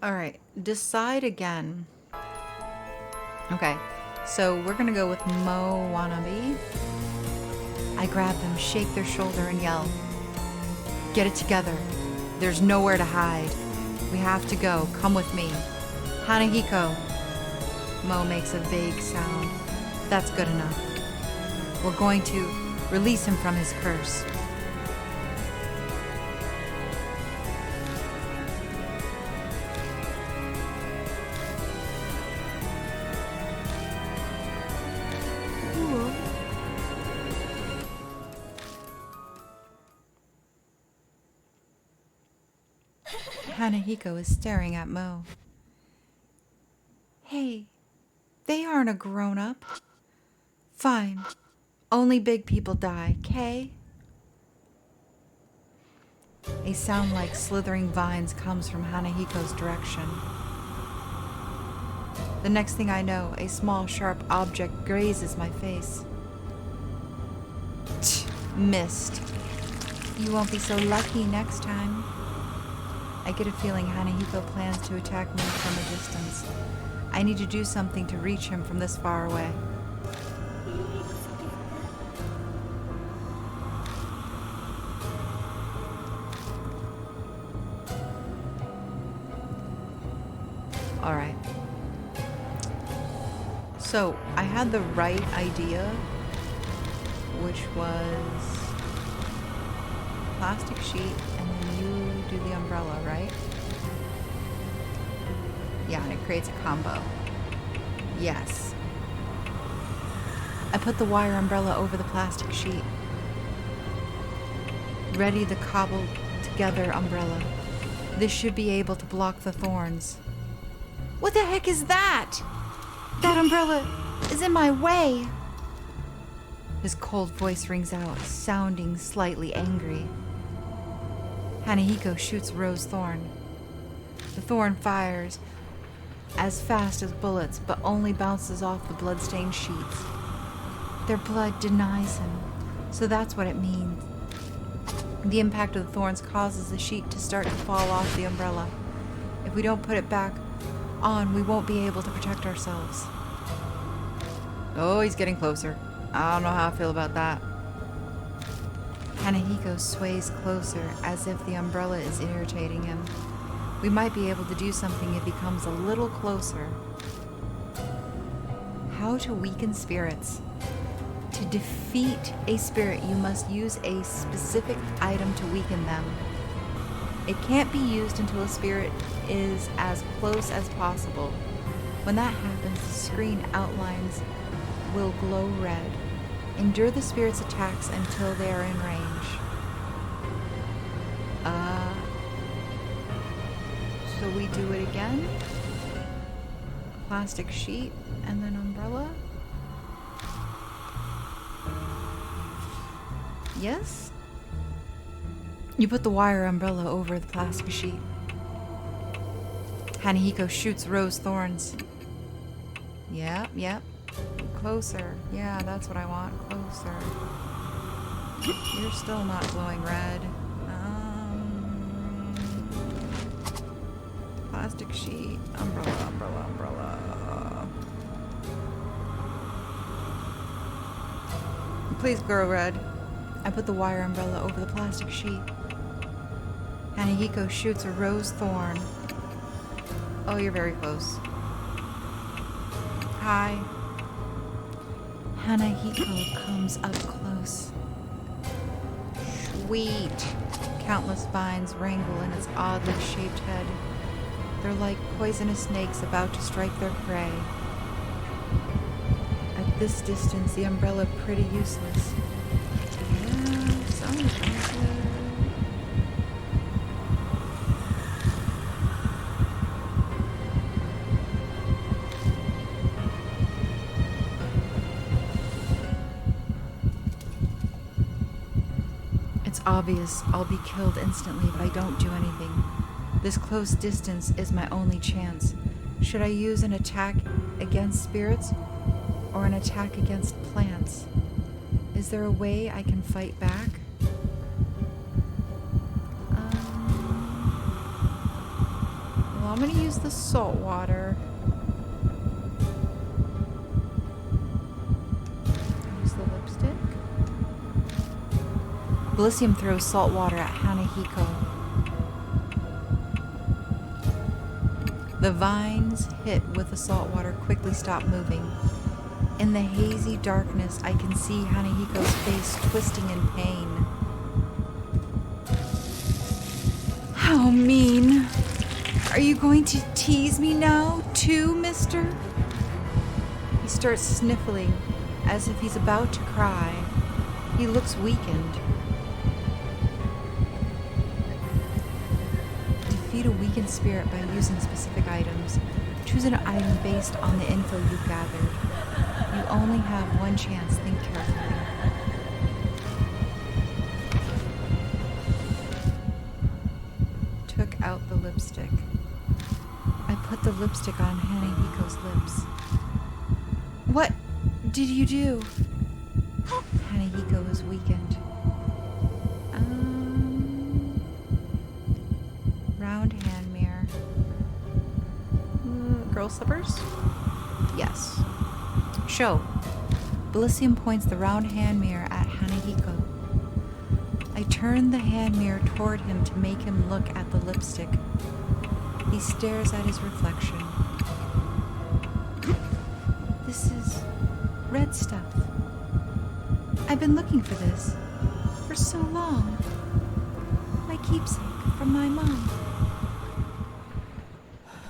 A: All right, decide again. Okay, so we're gonna go with Mo Wannabe. I grab them, shake their shoulder, and yell, "Get it together. There's nowhere to hide. We have to go. Come with me. Hanahiko." Mo makes a vague sound. That's good enough. We're going to release him from his curse. Hanahiko is staring at Mo. Hey, they aren't a grown-up. Fine. Only big people die, Kay? A sound like slithering vines comes from Hanahiko's direction. The next thing I know, a small, sharp object grazes my face. Tch, missed. You won't be so lucky next time. I get a feeling Hanahiko plans to attack me from a distance. I need to do something to reach him from this far away. All right. So I had the right idea, which was plastic sheet, and then you do the umbrella, right? Yeah, and it creates a combo. Yes. I put the wire umbrella over the plastic sheet. Ready the cobbled together umbrella. This should be able to block the thorns. What the heck is that? That umbrella is in my way. His cold voice rings out, sounding slightly angry. Hanahiko shoots Rose Thorn. The thorn fires as fast as bullets, but only bounces off the bloodstained sheets. Their blood denies him, so that's what it means. The impact of the thorns causes the sheet to start to fall off the umbrella. If we don't put it back on, we won't be able to protect ourselves. Oh, he's getting closer. I don't know how I feel about that. Hanahiko sways closer, as if the umbrella is irritating him. We might be able to do something if he comes a little closer. How to weaken spirits. To defeat a spirit, you must use a specific item to weaken them. It can't be used until a spirit is as close as possible. When that happens, the screen outlines will glow red. Endure the spirit's attacks until they are in range. So we do it again. Plastic sheet and then umbrella. Yes? You put the wire umbrella over the plastic sheet. Hanahiko shoots Rose Thorns. Yep. Closer. Yeah, that's what I want. Closer. You're still not glowing red. Plastic sheet. Umbrella. Please grow red. I put the wire umbrella over the plastic sheet. Hanahiko shoots a Rose Thorn. Oh, you're very close. Hi. Hanahiko comes up close. Sweet. Countless vines wrangle in its oddly shaped head. They're like poisonous snakes about to strike their prey. At this distance, the umbrella pretty useless. Yeah, sounds useless. It's obvious I'll be killed instantly if I don't do anything. This close distance is my only chance. Should I use an attack against spirits or an attack against plants? Is there a way I can fight back?
B: I'm gonna use the salt water. Use the lipstick.
A: Bilicium throws salt water at Hanahiko. The vines hit with the salt water quickly stop moving. In the hazy darkness, I can see Hanahiko's face twisting in pain. How mean! Are you going to tease me now, too, mister? He starts sniffling, as if he's about to cry. He looks weakened. Defeat a weakened spirit by using specific items. Choose an item based on the info you've gathered. You only have one chance. Think carefully. Took out the lipstick. I put the lipstick on Hanahiko's lips. What did you do? Hanahiko is weakened. Round hand mirror.
B: Girl slippers?
A: Yes. Show. Bilicium points the round hand mirror at Hanahiko. I turn the hand mirror toward him to make him look at the lipstick. He stares at his reflection. This is red stuff. I've been looking for this for so long. My keepsake from my mom.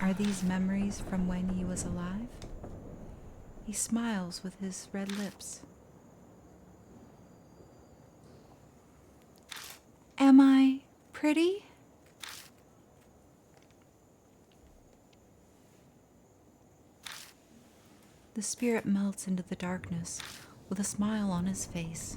A: Are these memories from when he was alive? He smiles with his red lips. Am I pretty? The spirit melts into the darkness with a smile on his face.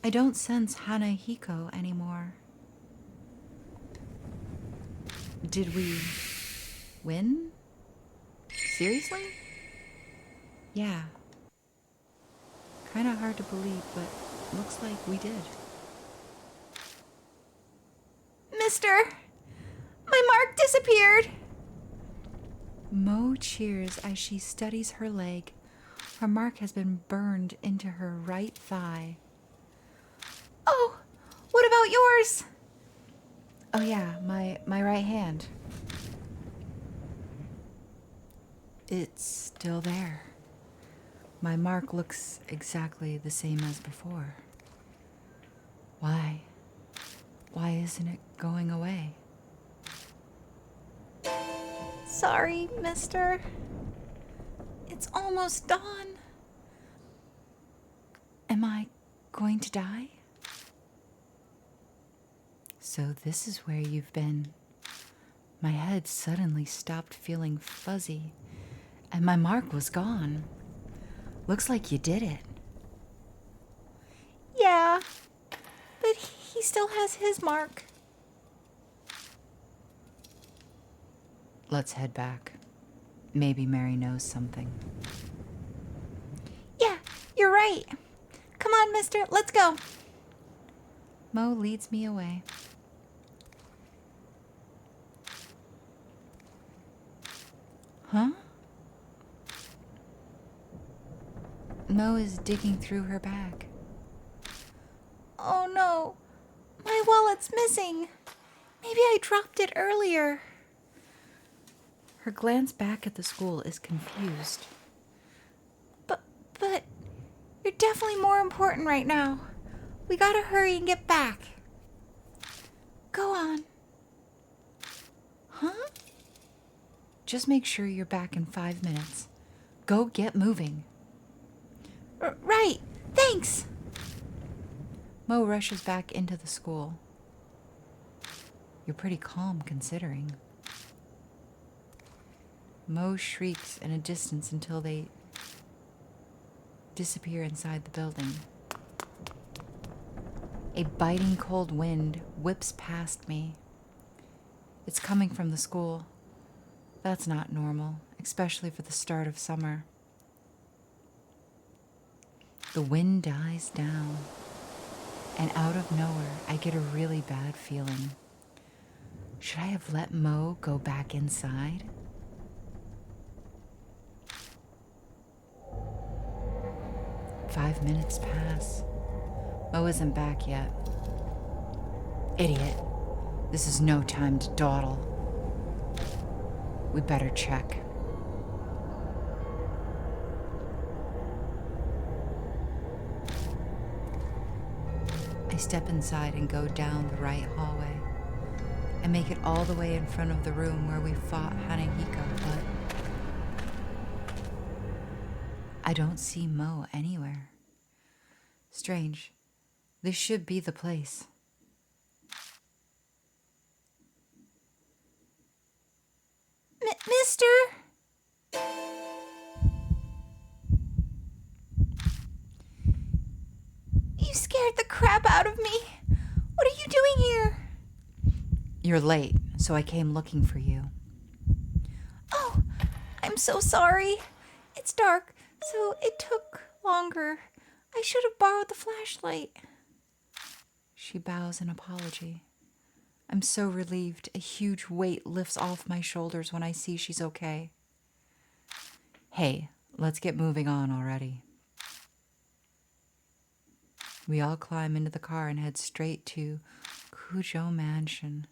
A: I don't sense Hanahiko anymore. Did we win? Seriously? Yeah. Kinda hard to believe, but looks like we did.
B: Mister! My mark disappeared!
A: Mo cheers as she studies her leg. Her mark has been burned into her right thigh.
B: Oh, what about yours?
A: Oh yeah, my right hand. It's still there. My mark looks exactly the same as before. Why? Why isn't it going away?
B: Sorry, mister. It's almost dawn.
A: Am I going to die? So this is where you've been. My head suddenly stopped feeling fuzzy, and my mark was gone. Looks like you did it.
B: Yeah, but he still has his mark.
A: Let's head back. Maybe Mary knows something.
B: Yeah, you're right. Come on, mister, let's go.
A: Mo leads me away. Huh? Mo is digging through her bag.
B: Oh no, my wallet's missing. Maybe I dropped it earlier.
A: Her glance back at the school is confused.
B: But you're definitely more important right now. We gotta hurry and get back. Go on.
A: Huh? Just make sure you're back in 5 minutes. Go get moving.
B: Right, thanks.
A: Mo rushes back into the school. You're pretty calm considering. Mo shrieks in a distance until they disappear inside the building. A biting cold wind whips past me. It's coming from the school. That's not normal, especially for the start of summer. The wind dies down, and out of nowhere, I get a really bad feeling. Should I have let Mo go back inside? "5 minutes pass. Mo isn't back yet. Idiot. This is no time to dawdle. We better check." I step inside and go down the right hallway. I make it all the way in front of the room where we fought Hanahiko, but I don't see Mo anywhere. Strange. This should be the place.
B: Mister? You scared the crap out of me. What are you doing here?
A: You're late, so I came looking for you.
B: Oh, I'm so sorry. It's dark, so it took longer. I should have borrowed the flashlight.
A: She bows in apology. I'm so relieved. A huge weight lifts off my shoulders when I see she's okay. Hey, let's get moving on already. We all climb into the car and head straight to Kujo Mansion.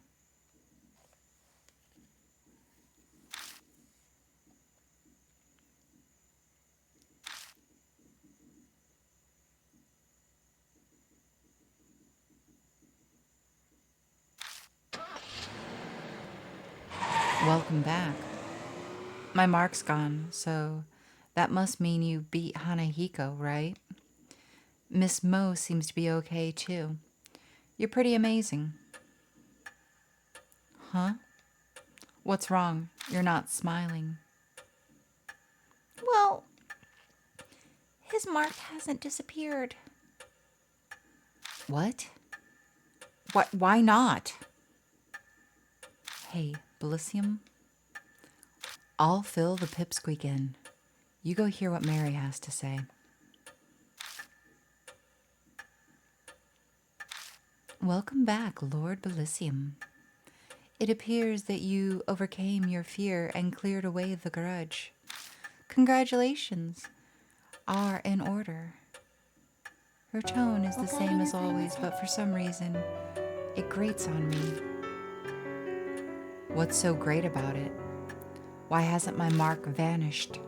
A: Welcome back. My mark's gone, so that must mean you beat Hanahiko, right? Miss Mo seems to be okay too. You're pretty amazing. Huh? What's wrong? You're not smiling.
B: Well, his mark hasn't disappeared.
A: What? Why not? Hey, Bilicium, I'll fill the pipsqueak in. You go hear what Mary has to say. Welcome back, Lord Bilicium. It appears that you overcame your fear and cleared away the grudge. Congratulations are in order. Her tone is the same as always, but for some reason, it grates on me. What's so great about it? Why hasn't my mark vanished?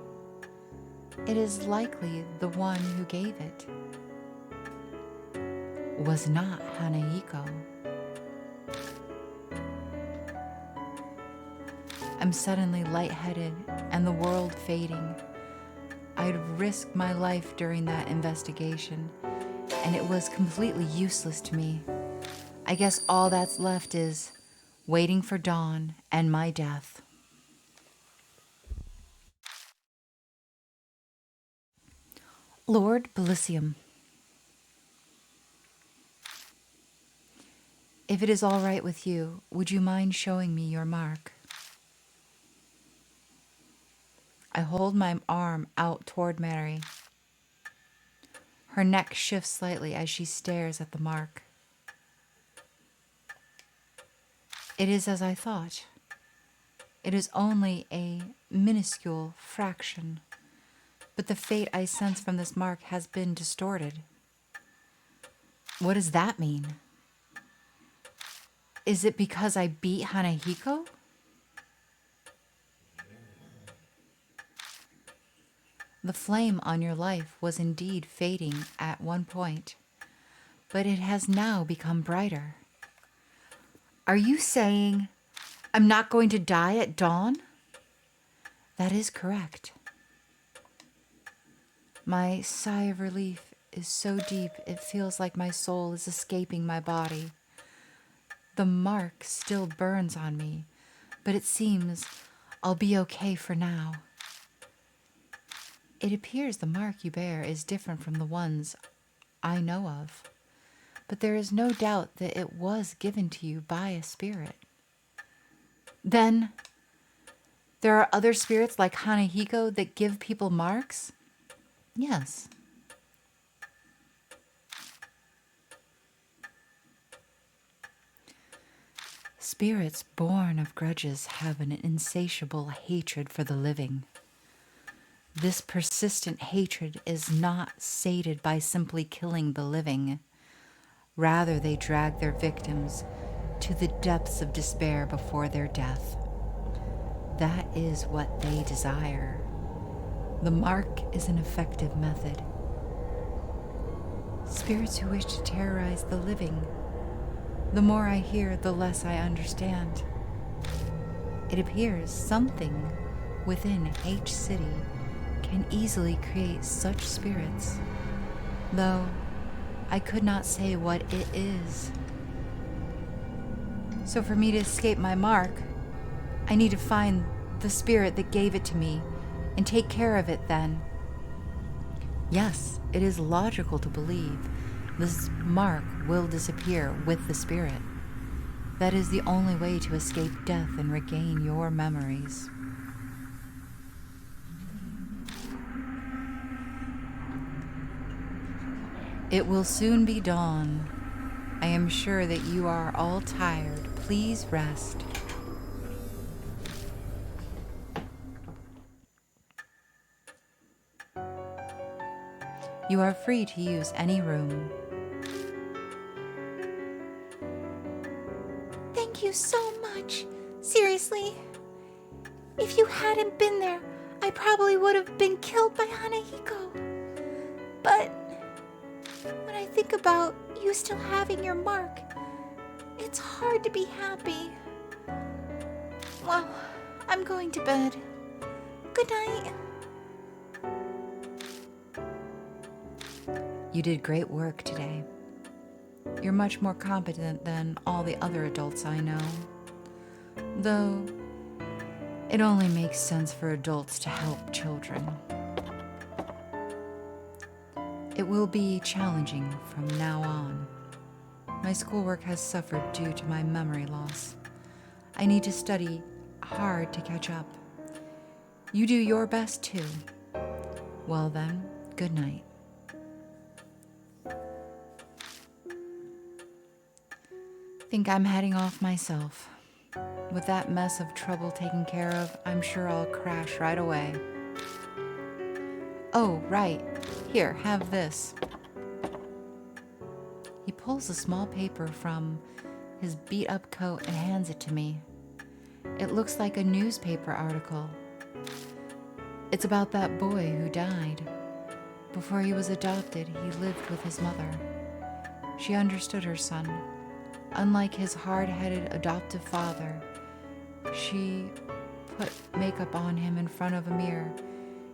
A: It is likely the one who gave it was not Hanahiko. I'm suddenly lightheaded and the world fading. I'd risked my life during that investigation, and it was completely useless to me. I guess all that's left is waiting for dawn and my death. Lord Bilicium, if it is all right with you, would you mind showing me your mark? I hold my arm out toward Mary. Her neck shifts slightly as she stares at the mark. It is as I thought. It is only a minuscule fraction, but the fate I sense from this mark has been distorted. What does that mean? Is it because I beat Hanahiko? The flame on your life was indeed fading at one point, but it has now become brighter. Are you saying I'm not going to die at dawn? That is correct. My sigh of relief is so deep it feels like my soul is escaping my body. The mark still burns on me, but it seems I'll be okay for now. It appears the mark you bear is different from the ones I know of, but there is no doubt that it was given to you by a spirit. Then, there are other spirits like Hanahiko that give people marks? Yes. Spirits born of grudges have an insatiable hatred for the living. This persistent hatred is not sated by simply killing the living. Rather, they drag their victims to the depths of despair before their death. That is what they desire. The mark is an effective method. Spirits who wish to terrorize the living. The more I hear, the less I understand. It appears something within H City can easily create such spirits, though I could not say what it is. So for me to escape my mark, I need to find the spirit that gave it to me and take care of it then. Yes, it is logical to believe this mark will disappear with the spirit. That is the only way to escape death and regain your memories. It will soon be dawn. I am sure that you are all tired. Please rest. You are free to use any room.
B: Thank you so much. Seriously. If you hadn't been there, I probably would have been killed by Hanahiko. But when I think about you still having your mark, it's hard to be happy. Well, I'm going to bed. Good night.
A: You did great work today. You're much more competent than all the other adults I know. Though, it only makes sense for adults to help children. It will be challenging from now on. My schoolwork has suffered due to my memory loss. I need to study hard to catch up. You do your best too. Well then, good night. Think I'm heading off myself. With that mess of trouble taken care of, I'm sure I'll crash right away. Oh, right. Here, have this. He pulls a small paper from his beat-up coat and hands it to me. It looks like a newspaper article. It's about that boy who died. Before he was adopted, he lived with his mother. She understood her son. Unlike his hard-headed adoptive father, she put makeup on him in front of a mirror.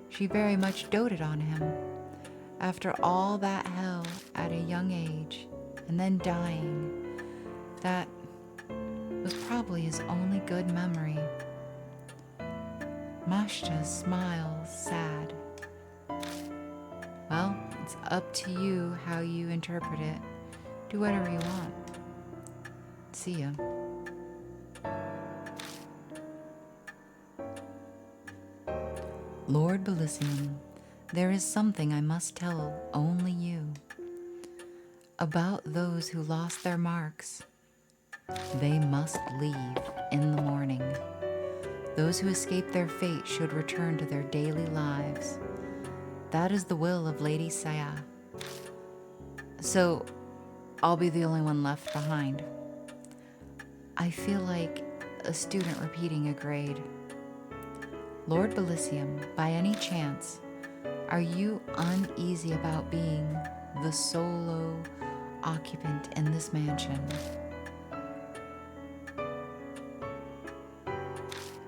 A: She very much doted on him. After all that hell at a young age, and then dying, that was probably his only good memory. Mashta smiles sad. Well, it's up to you how you interpret it. Do whatever you want. See ya. Lord Bilicium, there is something I must tell only you. About those who lost their marks. They must leave in the morning. Those who escape their fate should return to their daily lives. That is the will of Lady Saya. So, I'll be the only one left behind. I feel like a student repeating a grade. Lord Bilicium, by any chance, are you uneasy about being the solo occupant in this mansion?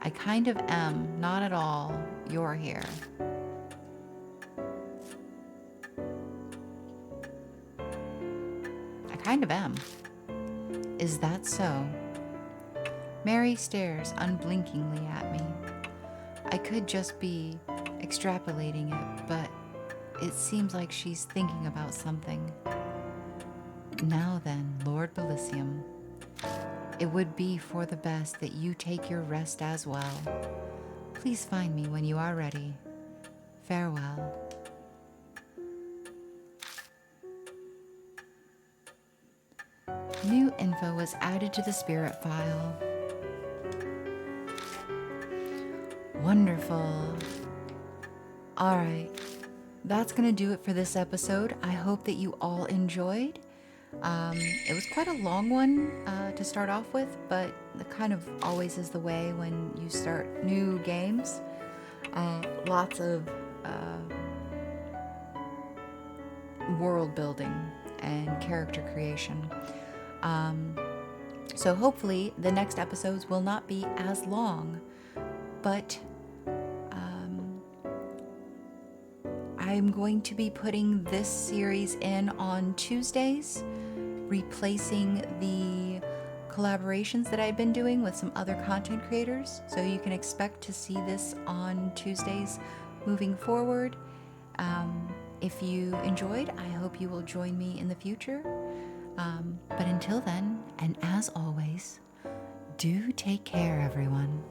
A: I kind of am, not at all. You're here. I kind of am. Is that so? Mary stares unblinkingly at me. I could just be extrapolating it, but it seems like she's thinking about something. Now then, Lord Bilicium, it would be for the best that you take your rest as well. Please find me when you are ready. Farewell. New info was added to the spirit file. Wonderful. All right. That's going to do it for this episode. I hope that you all enjoyed. It was quite a long one to start off with, but it kind of always is the way when you start new games. Lots of world building and character creation. So hopefully the next episodes will not be as long, but I'm going to be putting this series in on Tuesdays, replacing the collaborations that I've been doing with some other content creators. So you can expect to see this on Tuesdays moving forward. If you enjoyed, I hope you will join me in the future. But until then, and as always, do take care, everyone.